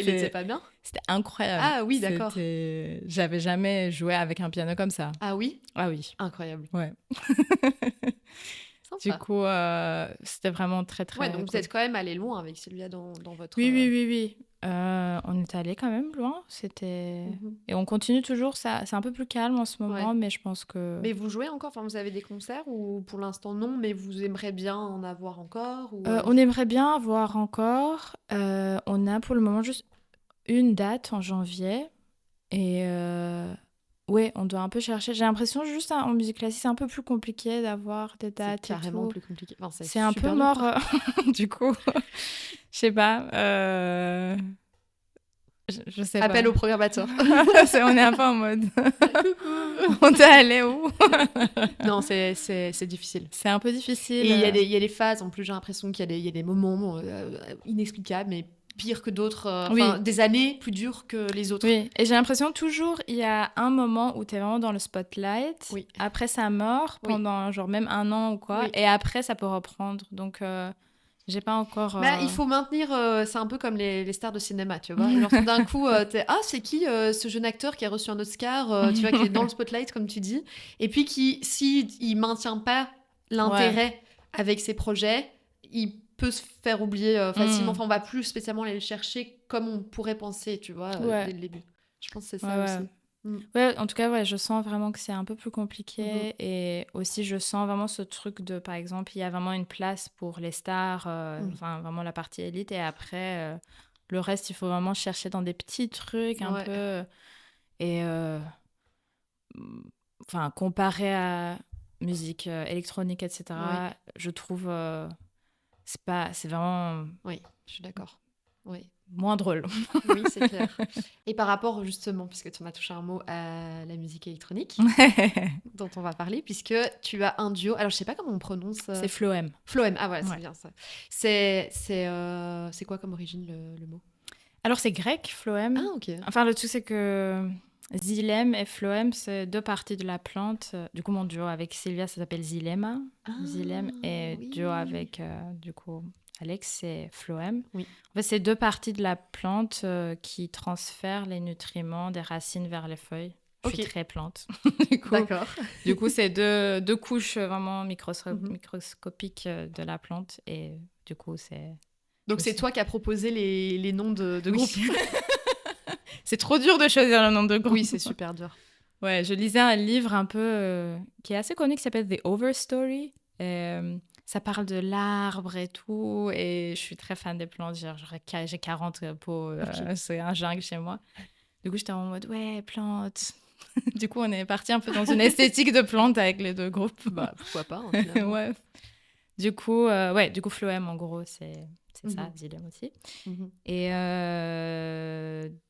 était pas bien. C'était incroyable. Ah oui, d'accord. J'avais jamais joué avec un piano comme ça. Ah oui ? Ah oui. Incroyable. Ouais. Du coup, c'était vraiment très, très donc cool. vous êtes quand même allé loin avec Sylvia dans votre... Oui. On est allé quand même loin. Et on continue toujours. C'est un peu plus calme en ce moment, mais je pense que... Mais vous jouez encore ? Enfin, vous avez des concerts ou pour l'instant non, mais vous aimeriez bien en avoir encore ou... On aimerait bien avoir encore. On a pour le moment juste une date en janvier. Et... Ouais, on doit un peu chercher. J'ai l'impression, juste en musique classique, c'est un peu plus compliqué d'avoir des dates. C'est carrément plus compliqué. Enfin, c'est un peu mort, du coup. Je sais pas. Je sais pas. Appel au programmateur. On est un peu en mode... Coucou. On t'est allé où? Non, c'est difficile. C'est un peu difficile. Et il y a des phases. En plus, j'ai l'impression qu'il y a des moments inexplicables, mais pire que d'autres, des années plus dures que les autres. Oui, et j'ai l'impression toujours, il y a un moment où tu es vraiment dans le spotlight, après ça meurt pendant genre même 1 an ou quoi, et après ça peut reprendre, donc j'ai pas encore... il faut maintenir, c'est un peu comme les stars de cinéma, tu vois, genre tout d'un coup, c'est qui ce jeune acteur qui a reçu un Oscar, tu vois, qui est dans le spotlight, comme tu dis, et puis il maintient pas l'intérêt avec ses projets, il peut se faire oublier facilement. Enfin, on va plus spécialement aller le chercher comme on pourrait penser, tu vois, dès le début. Je pense que c'est ça aussi. Ouais, en tout cas, je sens vraiment que c'est un peu plus compliqué. Et aussi, je sens vraiment ce truc de, par exemple, il y a vraiment une place pour les stars, enfin, vraiment la partie élite. Et après, le reste, il faut vraiment chercher dans des petits trucs un peu. Et enfin, comparé à musique électronique, etc., je trouve... c'est vraiment... Oui, je suis d'accord. Oui. Moins drôle. Oui, c'est clair. Et par rapport, justement, puisque tu m'as touché un mot à la musique électronique, dont on va parler, puisque tu as un duo... Alors, je sais pas comment on prononce... C'est Floem. Floem, ah voilà, c'est bien ça. C'est quoi comme origine, le mot ? Alors, c'est grec, Floem. Ah, ok. Enfin, le truc, c'est que... Xylème et Floem, c'est 2 parties de la plante. Du coup, mon duo avec Sylvia, ça s'appelle Xylema. Xylème. Et duo avec, du coup, Alex, c'est Floem. Oui. En fait, c'est 2 parties de la plante qui transfèrent les nutriments des racines vers les feuilles. Je suis très plante. D'accord. Du coup, c'est deux couches vraiment microscopiques de la plante. Et du coup, c'est... Donc, c'est toi qui as proposé les noms de groupe. C'est trop dur de choisir le nom de groupe. Oui, c'est super dur. Ouais, je lisais un livre un peu qui est assez connu qui s'appelle The Overstory. Ça parle de l'arbre et tout. Et je suis très fan des plantes. J'ai 40 pots. C'est un jungle chez moi. Du coup, j'étais en mode, ouais, plantes. Du coup, on est parti un peu dans une esthétique de plantes avec les 2 groupes. Bah, pourquoi pas, hein, ouais. Du coup, Floem, en gros, c'est ça, Xylème aussi. Et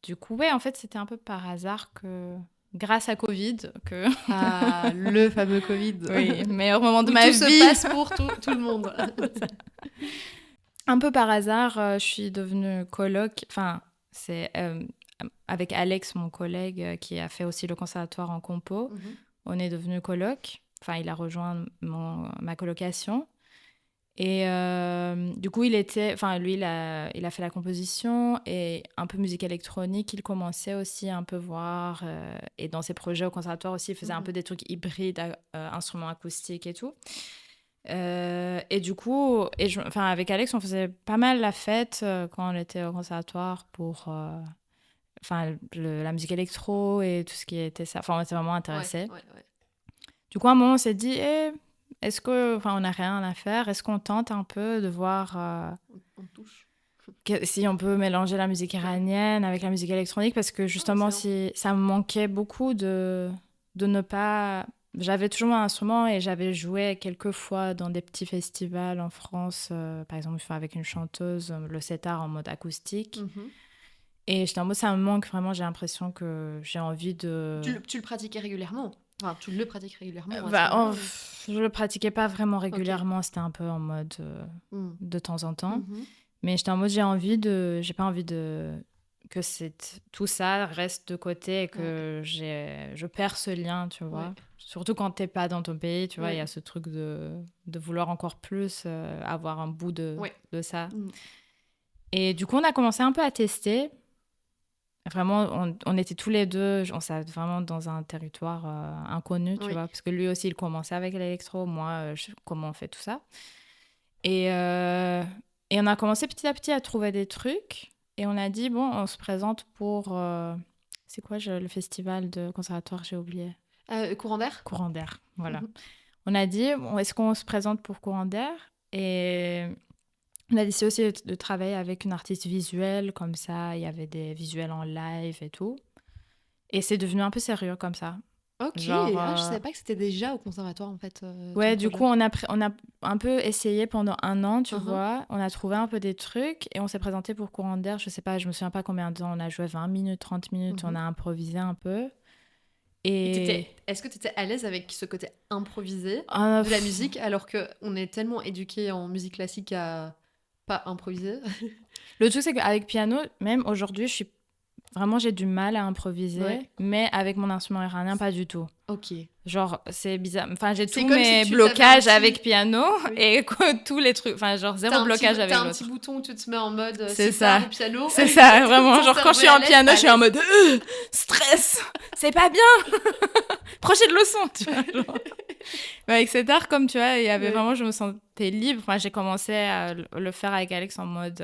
du coup, en fait, c'était un peu par hasard que, grâce à Covid, que... Ah, le fameux Covid. Oui, meilleur moment de ma vie. Tout se passe pour tout le monde. Un peu par hasard, je suis devenue coloc. Enfin, c'est avec Alex, mon collègue, qui a fait aussi le conservatoire en compo. On est devenus coloc. Enfin, il a rejoint ma colocation. Et du coup, lui, il a fait la composition et un peu musique électronique. Il commençait aussi un peu voir. Et dans ses projets au conservatoire aussi, il faisait un peu des trucs hybrides, instruments acoustiques et tout. Et du coup, avec Alex, on faisait pas mal la fête quand on était au conservatoire pour la musique électro et tout ce qui était ça. Enfin, on était vraiment intéressés. Ouais. Du coup, à un moment, on s'est dit, est-ce que, on n'a rien à faire, est-ce qu'on tente un peu de voir on touche. Si on peut mélanger la musique iranienne avec la musique électronique, parce que justement, ça me manquait beaucoup de ne pas... J'avais toujours mon instrument et j'avais joué quelques fois dans des petits festivals en France, par exemple avec une chanteuse, le setar en mode acoustique. Et j'étais en mode, ça me manque vraiment, j'ai l'impression que j'ai envie de... Tu le pratiquais régulièrement ? Enfin, tu le pratiques régulièrement je le pratiquais pas vraiment régulièrement, c'était un peu en mode de temps en temps. Mais j'étais en mode, j'ai pas envie que tout ça reste de côté et que je perds ce lien, tu vois. Surtout quand t'es pas dans ton pays, tu vois, il y a ce truc de vouloir encore plus avoir un bout de ça. Et du coup, on a commencé un peu à tester. Vraiment, on était tous les deux, on savait vraiment dans un territoire inconnu, tu vois, parce que lui aussi, il commençait avec l'électro, moi, comment on fait tout ça. Et on a commencé petit à petit à trouver des trucs, et on a dit, bon, on se présente pour... c'est quoi le festival de conservatoire, j'ai oublié. Courant d'air ? Courant d'air, voilà. On a dit, bon, est-ce qu'on se présente pour Courant d'air ? Et... on a décidé aussi de travailler avec une artiste visuelle, comme ça, il y avait des visuels en live et tout. Et c'est devenu un peu sérieux comme ça. Ok, je savais pas que c'était déjà au conservatoire en fait. Ouais, du coup, on a un peu essayé pendant 1 an, tu vois. On a trouvé un peu des trucs et on s'est présenté pour Courant d'air, je sais pas, je me souviens pas combien de temps. On a joué 20 minutes, 30 minutes, on a improvisé un peu. Et est-ce que tu étais à l'aise avec ce côté improvisé de la musique, alors qu'on est tellement éduqué en musique classique à pas improviser? Le truc, c'est qu'avec piano, même aujourd'hui, j'ai du mal à improviser, mais avec mon instrument iranien, pas du tout. Ok. Genre, c'est bizarre. Enfin, j'ai tous mes blocages avec piano et tous les trucs. Enfin, genre, zéro blocage avec l'autre. T'as un petit bouton où tu te mets en mode c'est ça au piano. C'est ça, vraiment. Genre, quand je suis en piano, je suis en mode stress, c'est pas bien. Prochaine leçon, tu vois. Genre. Mais avec cet art, comme tu vois, il y avait vraiment, je me sentais libre. Enfin, j'ai commencé à le faire avec Alex en mode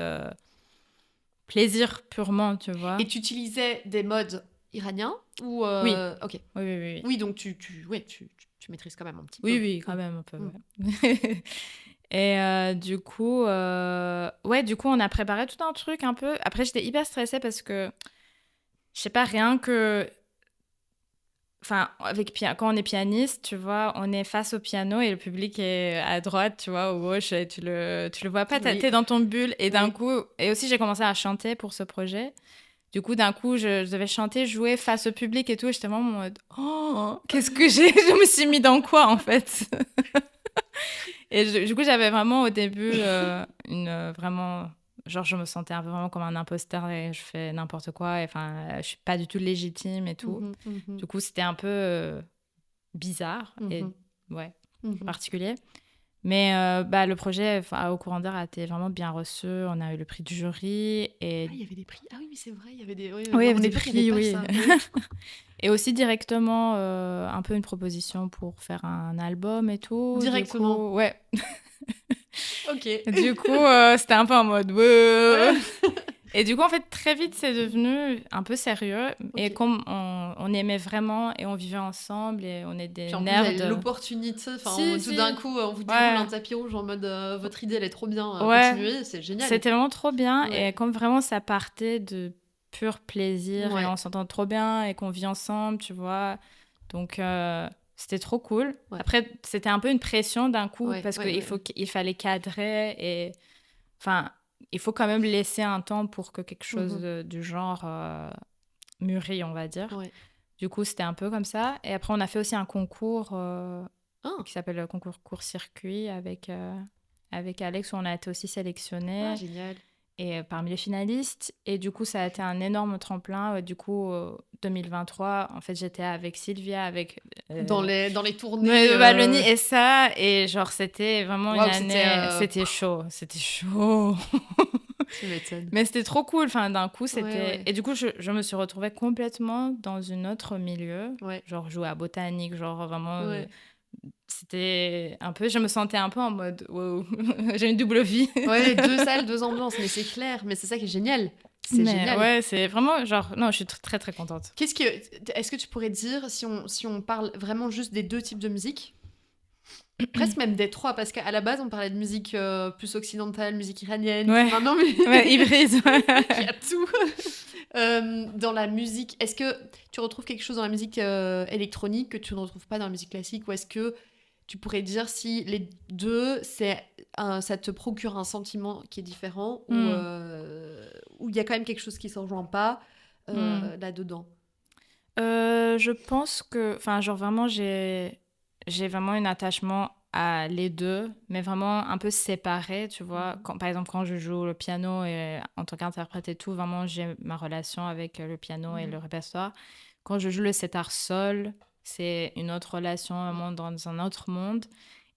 plaisir purement, tu vois. Et tu utilisais des modes iraniens ou Oui. Ok. Oui. Oui, donc tu maîtrises quand même un petit peu. Oui, quand même un peu. Ouais. Et du coup, on a préparé tout un truc un peu. Après, j'étais hyper stressée parce que, je sais pas, rien que... Enfin, quand on est pianiste, tu vois, on est face au piano et le public est à droite, tu vois, ou gauche, et tu le vois pas, t'es dans ton bulle. Et d'un coup... Et aussi, j'ai commencé à chanter pour ce projet. Du coup, d'un coup, je devais chanter, jouer face au public et tout. Et j'étais vraiment en mode, oh, qu'est-ce que j'ai... Je me suis mis dans quoi, en fait? Et du coup, j'avais vraiment au début vraiment... Genre, je me sentais vraiment comme un imposteur et je fais n'importe quoi. Enfin, je suis pas du tout légitime et tout. Du coup, c'était un peu bizarre et particulier. Mais le projet au Courant d'air a été vraiment bien reçu. On a eu le prix du jury. Et... Ah, il y avait des prix. Ah oui, mais c'est vrai, il y avait des... Oui, il y avait des prix, oui. Et aussi directement, un peu une proposition pour faire un album et tout. Directement. Du coup, ouais. Ok. Du coup, c'était un peu en mode... Et du coup, en fait, très vite, c'est devenu un peu sérieux. Okay. Et comme on aimait vraiment et on vivait ensemble et on est des nerds... Puis en plus, l'opportunité, tout d'un coup, on vous déroule un tapis rouge en mode votre idée, elle est trop bien, continuez, c'est génial. C'était vraiment trop bien. Ouais. Et comme vraiment, ça partait de pur plaisir et on s'entend trop bien et qu'on vit ensemble, tu vois. Donc... c'était trop cool. Ouais. Après, c'était un peu une pression d'un coup parce qu'il fallait cadrer et... Enfin, il faut quand même laisser un temps pour que quelque chose du genre mûrit, on va dire. Ouais. Du coup, c'était un peu comme ça. Et après, on a fait aussi un concours qui s'appelle le concours court-circuit avec Alex où on a été aussi sélectionnés. Ah, génial. et parmi les finalistes. Et du coup, ça a été un énorme tremplin. Du coup, 2023, en fait, j'étais avec Sylvia, avec... Dans les tournées... Wallonie et ça. Et genre, c'était vraiment une année... C'était chaud. C'était chaud. Tu m'étonnes. Mais c'était trop cool. Enfin, d'un coup, c'était... Ouais. Et du coup, je me suis retrouvée complètement dans un autre milieu. Ouais. Genre, jouer à botanique, genre vraiment... C'était un peu... Je me sentais un peu en mode... Wow, j'ai une double vie. Ouais, 2 salles, 2 ambiances. Mais c'est clair. Mais c'est ça qui est génial. C'est génial. Ouais, c'est vraiment genre... Non, je suis très, très contente. Est-ce que tu pourrais dire, si on parle vraiment juste des 2 types de musique, presque même des 3, parce qu'à la base, on parlait de musique plus occidentale, musique iranienne. Ouais, maintenant, mais... ouais, hybride. Il y a tout. Dans la musique, est-ce que tu retrouves quelque chose dans la musique électronique que tu ne retrouves pas dans la musique classique, ou est-ce que tu pourrais dire si les 2, ça te procure un sentiment qui est différent, ou il y a quand même quelque chose qui ne s'en rejoint pas là-dedans? Je pense que... Enfin, genre vraiment, j'ai vraiment un attachement à les 2, mais vraiment un peu séparés, tu vois. Par exemple, quand je joue le piano et en tant qu'interprète et tout, vraiment, j'ai ma relation avec le piano et le répertoire. Quand je joue le sitar sol, c'est une autre relation, vraiment dans un autre monde.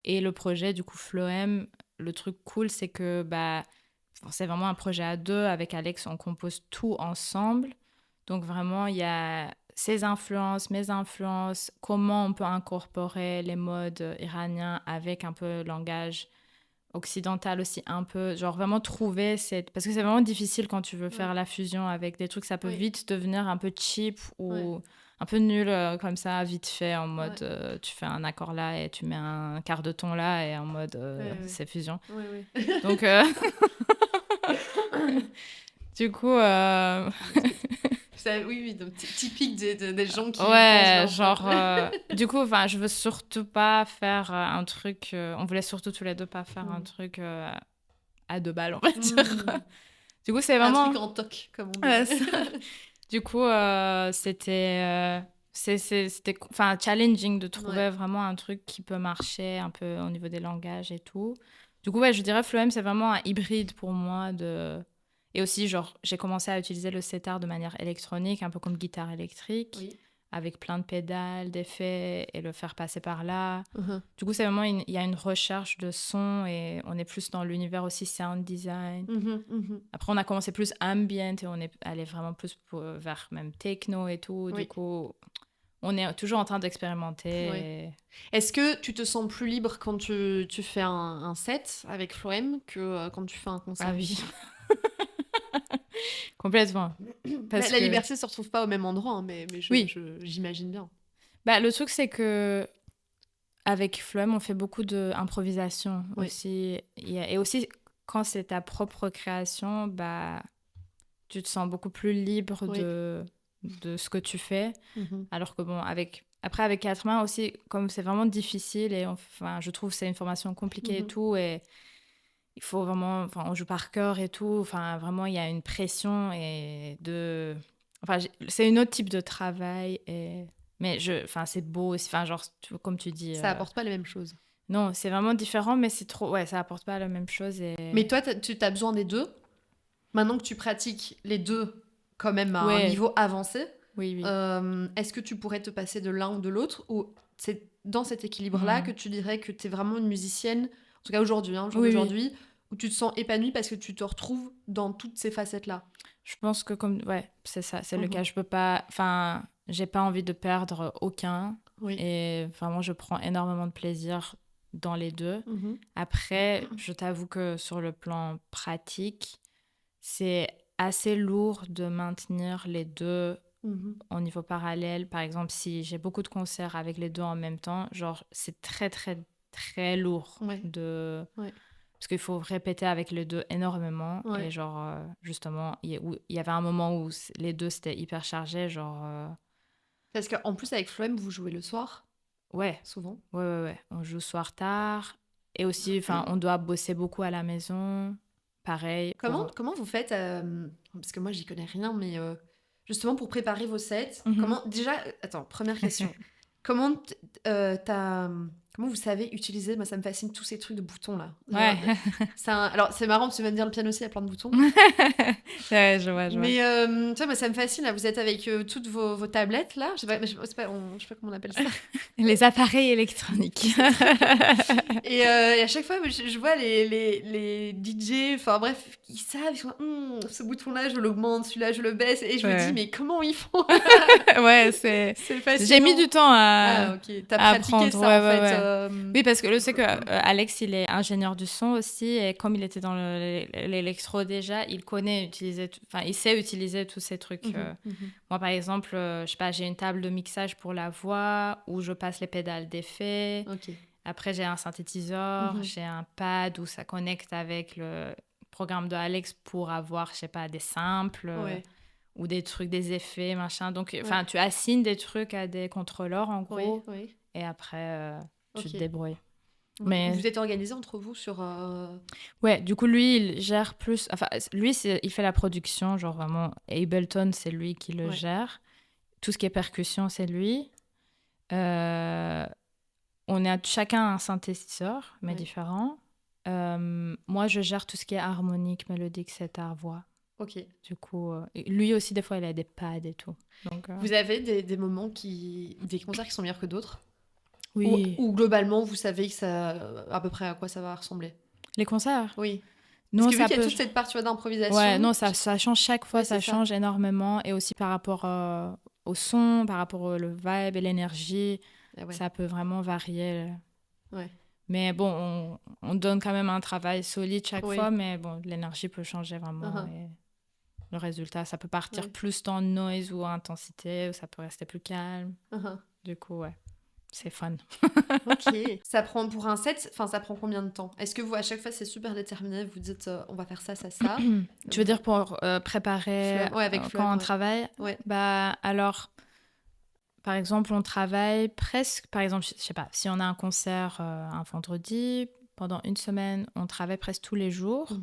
Et le projet, du coup, Floem, le truc cool, c'est que c'est vraiment un projet à 2. Avec Alex, on compose tout ensemble. Donc vraiment, il y a ses influences, mes influences, comment on peut incorporer les modes iraniens avec un peu le langage occidental aussi, un peu, genre vraiment trouver cette... Parce que c'est vraiment difficile quand tu veux faire la fusion avec des trucs, ça peut vite devenir un peu cheap ou un peu nul comme ça, vite fait, en mode tu fais un accord là et tu mets un quart de ton là et en mode c'est fusion. Donc, du coup... Oui, donc typique des gens qui... Ouais, genre... du coup, je veux surtout pas faire un truc... on voulait surtout tous les 2 pas faire un truc à 2 balles, on va dire. Du coup, c'est vraiment... Un truc en toc, comme on dit. Du coup, c'était challenging de trouver vraiment un truc qui peut marcher un peu au niveau des langages et tout. Du coup, je dirais Floem, c'est vraiment un hybride pour moi de... Et aussi, genre, j'ai commencé à utiliser le sitar de manière électronique, un peu comme guitare électrique, avec plein de pédales, d'effets, et le faire passer par là. Du coup, c'est vraiment, il y a une recherche de son, et on est plus dans l'univers aussi sound design. Après, on a commencé plus ambient, et on est allé vraiment plus vers même techno et tout. Du coup, on est toujours en train d'expérimenter. Est-ce que tu te sens plus libre quand tu fais un set avec Floem que quand tu fais un concert? Ah oui. Complètement. Parce la liberté ne se retrouve pas au même endroit, hein, mais j'imagine bien. Le truc, c'est que avec Floem, on fait beaucoup d'improvisation aussi. Et aussi, quand c'est ta propre création, tu te sens beaucoup plus libre de ce que tu fais. Alors que bon, avec 4 mains aussi, comme c'est vraiment difficile, et je trouve que c'est une formation compliquée et tout, et il faut vraiment... on joue par cœur et tout. Vraiment, il y a une pression et c'est un autre type de travail. Mais c'est beau aussi. Genre, comme tu dis... Ça apporte pas les mêmes choses. Non, c'est vraiment différent, mais c'est trop... Ouais, ça apporte pas la même chose. Mais toi, tu as besoin des 2. Maintenant que tu pratiques les 2 quand même à un niveau avancé, est-ce que tu pourrais te passer de l'un ou de l'autre, ou c'est dans cet équilibre-là que tu dirais que tu es vraiment une musicienne, en tout cas aujourd'hui, aujourd'hui, où tu te sens épanouie parce que tu te retrouves dans toutes ces facettes-là? Je pense que c'est ça, c'est le cas. Je peux pas... j'ai pas envie de perdre aucun. Et vraiment, je prends énormément de plaisir dans les 2. Après, je t'avoue que sur le plan pratique, c'est assez lourd de maintenir les 2 au niveau parallèle. Par exemple, si j'ai beaucoup de concerts avec les 2 en même temps, genre, c'est très, très, très lourd parce qu'il faut répéter avec les 2 énormément. Et genre, justement, il y avait un moment où les 2, c'était hyper chargé, genre... Parce qu'en plus, avec Floem, vous jouez le soir? Ouais. Souvent? Ouais. On joue soir tard. Et aussi, on doit bosser beaucoup à la maison. Pareil. Comment vous faites parce que moi, j'y connais rien, mais justement, pour préparer vos sets, comment... Déjà, attends, première question. Comment t'as Comment vous savez utiliser, moi ça me fascine tous ces trucs de boutons là. Ouais. Alors c'est marrant parce que tu vas me dire le piano aussi il y a plein de boutons. Ouais, je vois. Mais tu vois, moi ça me fascine là, vous êtes avec toutes vos tablettes là, je sais pas comment on appelle ça. Les appareils électroniques. et à chaque fois je vois les DJ, enfin bref, ils savent, ils sont ce bouton là je l'augmente, celui-là je le baisse et je me dis mais comment ils font. Ouais, c'est fascinant. J'ai mis du temps à T'as pratiqué ça en fait. Oui, parce que je sais que Alex, il est ingénieur du son aussi, et comme il était dans l'électro déjà, il connaît utiliser, il sait utiliser tous ces trucs. Moi, par exemple, je sais pas, j'ai une table de mixage pour la voix où je passe les pédales d'effet. Après, j'ai un synthétiseur, j'ai un pad où ça connecte avec le programme de Alex pour avoir, je sais pas, des samples. Ou des trucs, des effets, machin. Donc, tu assignes des trucs à des contrôleurs, en gros. Et après, tu te débrouilles. Mais... Vous êtes organisés entre vous sur... Ouais, du coup, lui, il gère plus... Enfin, lui, il fait la production, genre vraiment, Ableton, c'est lui qui le gère. Tout ce qui est percussion, c'est lui. On a chacun un synthétiseur, mais différent. Moi, je gère tout ce qui est harmonique, mélodique, sitar, voix. Du coup, lui aussi, des fois, il a des pads et tout. Donc, Vous avez des moments des concerts qui sont meilleurs que d'autres? Oui. Ou globalement, vous savez que à peu près à quoi ça va ressembler? Les concerts? Oui. Parce que vu qu'il y a toute cette partie d'improvisation... Ouais, non, ça change chaque fois, ça change énormément. Et aussi par rapport au son, par rapport au vibe et l'énergie, ça peut vraiment varier. Mais bon, on donne quand même un travail solide chaque fois, mais bon, l'énergie peut changer vraiment. Et le résultat, ça peut partir plus dans noise ou intensité, ou ça peut rester plus calme. Du coup, c'est fun. Ça prend pour un set, ça prend combien de temps? Est-ce que vous, à chaque fois, c'est super déterminé, vous dites on va faire ça, ça, ça? Tu veux dire pour préparer quand on travaille? Bah, alors, par exemple, on travaille presque, par exemple, je sais pas, si on a un concert un vendredi, pendant une semaine, on travaille presque tous les jours,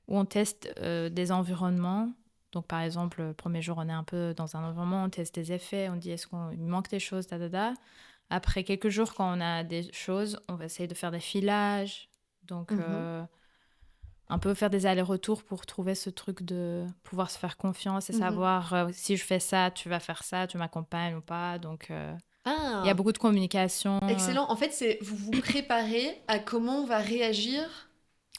où on teste des environnements. Donc, par exemple, le premier jour, on est un peu dans un environnement, on teste des effets, on dit est-ce qu'il manque des choses, Après quelques jours, quand on a des choses, on va essayer de faire des filages. Donc, un peu faire des allers-retours pour trouver ce truc de pouvoir se faire confiance et savoir si je fais ça, tu vas faire ça, tu m'accompagnes ou pas. Donc, il y a beaucoup de communication. Excellent. En fait, vous vous préparez à comment va réagir...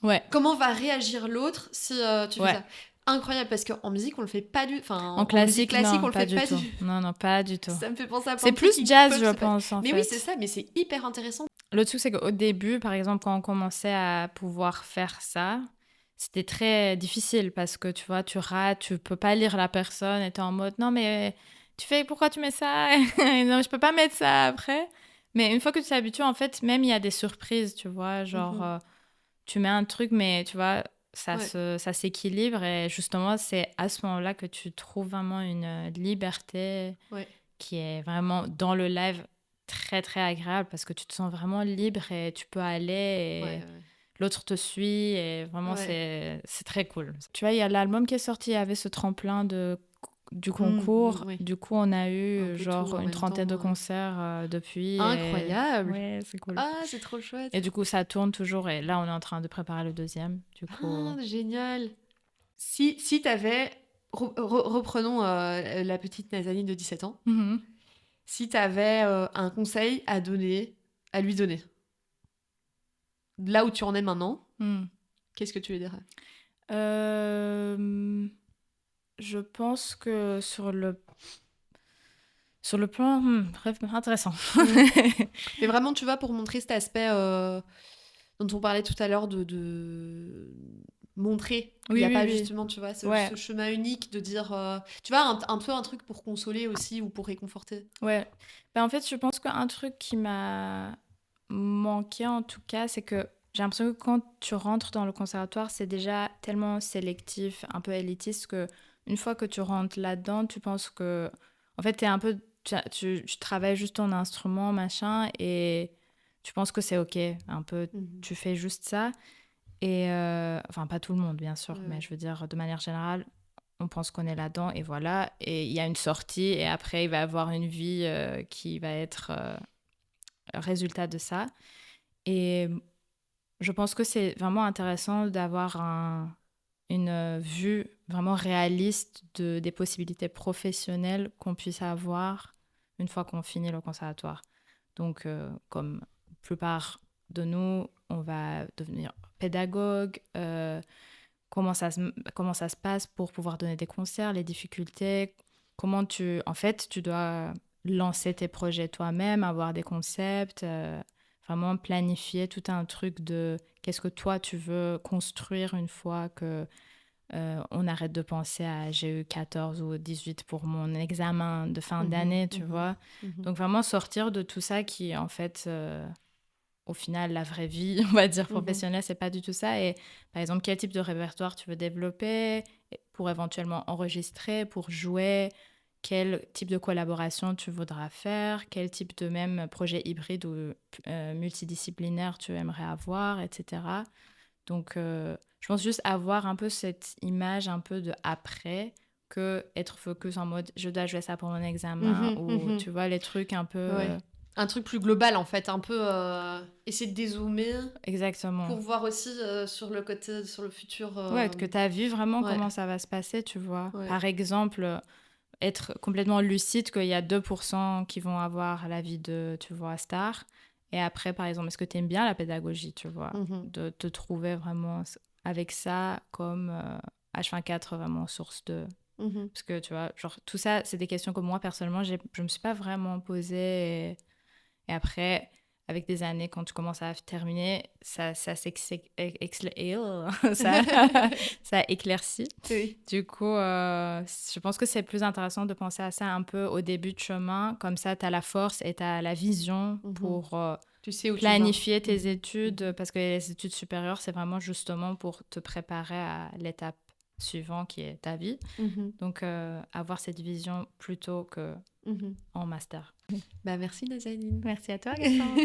Ouais. Comment va réagir l'autre si tu fais ça? Incroyable, parce qu'en musique, on le fait pas du... en classique, non, on le fait pas du tout. Non, pas du tout. Ça me fait penser à plein c'est de trucs plus jazz, je pense, en fait. Mais oui, c'est ça, mais c'est hyper intéressant. Le truc, c'est qu'au début, par exemple, quand on commençait à pouvoir faire ça, c'était très difficile parce que, tu vois, tu rates, tu peux pas lire la personne et t'es en mode « Non, mais pourquoi tu mets ça ?» Non, je peux pas mettre ça après. Mais une fois que tu t'habitues, en fait, même il y a des surprises, tu vois, genre, tu mets un truc, mais tu vois... Ça s'équilibre et justement c'est à ce moment-là que tu trouves vraiment une liberté qui est vraiment dans le live très très agréable parce que tu te sens vraiment libre et tu peux aller et l'autre te suit et vraiment c'est très cool. Tu vois, il y a l'album qui est sorti, il y avait ce tremplin du concours. Du coup, on a eu genre une trentaine de concerts depuis. Incroyable. Ouais, c'est cool. Ah, c'est trop chouette. Et du coup, ça tourne toujours. Et là, on est en train de préparer le deuxième. Du coup... génial. Si t'avais... Reprenons la petite Nazanin de 17 ans. Si t'avais un conseil à lui donner, là où tu en es maintenant, qu'est-ce que tu lui dirais? Je pense que sur le plan... bref, intéressant. Mais vraiment, tu vois, pour montrer cet aspect dont on parlait tout à l'heure de montrer qu'il n'y a pas justement, tu vois, ce chemin unique de dire... tu vois, un peu un truc pour consoler aussi ou pour réconforter. Ouais. En fait, je pense qu'un truc qui m'a manqué, en tout cas, c'est que j'ai l'impression que quand tu rentres dans le conservatoire, c'est déjà tellement sélectif, un peu élitiste, que une fois que tu rentres là-dedans, tu penses que... En fait, t'es un peu... Tu travailles juste ton instrument, machin, et tu penses que c'est OK. Un peu, tu fais juste ça. Et... enfin, pas tout le monde, bien sûr, mais je veux dire, de manière générale, on pense qu'on est là-dedans, et voilà. Et il y a une sortie, et après, il va y avoir une vie qui va être résultat de ça. Et je pense que c'est vraiment intéressant d'avoir une vue vraiment réaliste des possibilités professionnelles qu'on puisse avoir une fois qu'on finit le conservatoire. Donc, comme la plupart de nous, on va devenir pédagogue. Comment ça se passe pour pouvoir donner des concerts, les difficultés, comment tu dois lancer tes projets toi-même, avoir des concepts, vraiment planifier tout un truc de qu'est-ce que toi tu veux construire une fois que on arrête de penser à j'ai eu 14 ou 18 pour mon examen de fin d'année, tu vois. Donc vraiment sortir de tout ça qui en fait au final, la vraie vie, on va dire, professionnelle, c'est pas du tout ça. Et par exemple, quel type de répertoire tu veux développer pour éventuellement enregistrer, pour jouer, quel type de collaboration tu voudras faire, quel type de même projet hybride ou multidisciplinaire tu aimerais avoir, etc. Donc, je pense juste avoir un peu cette image un peu de après que être focus en mode je dois jouer ça pour mon examen ou tu vois les trucs un peu... Ouais. Un truc plus global, en fait, un peu essayer de dézoomer. Exactement. Pour voir aussi sur le côté, sur le futur. Ouais, que tu as vu vraiment comment ça va se passer, tu vois. Ouais. Par exemple, être complètement lucide qu'il y a 2% qui vont avoir la vie de, tu vois, star. Et après, par exemple, est-ce que tu aimes bien la pédagogie, tu vois, de te trouver vraiment avec ça comme H24, vraiment source de... Parce que, tu vois, genre, tout ça, c'est des questions que moi, personnellement, je me suis pas vraiment posée. Et après, avec des années, quand tu commences à terminer, ça éclaircit. Oui. Du coup, je pense que c'est plus intéressant de penser à ça un peu au début de chemin. Comme ça, tu as la force et tu as la vision pour tu sais où planifier tes études. Parce que les études supérieures, c'est vraiment justement pour te préparer à l'étape suivante qui est ta vie. Donc, avoir cette vision plutôt que en master. Bah, merci Nazanin. Merci à toi, Cassandre.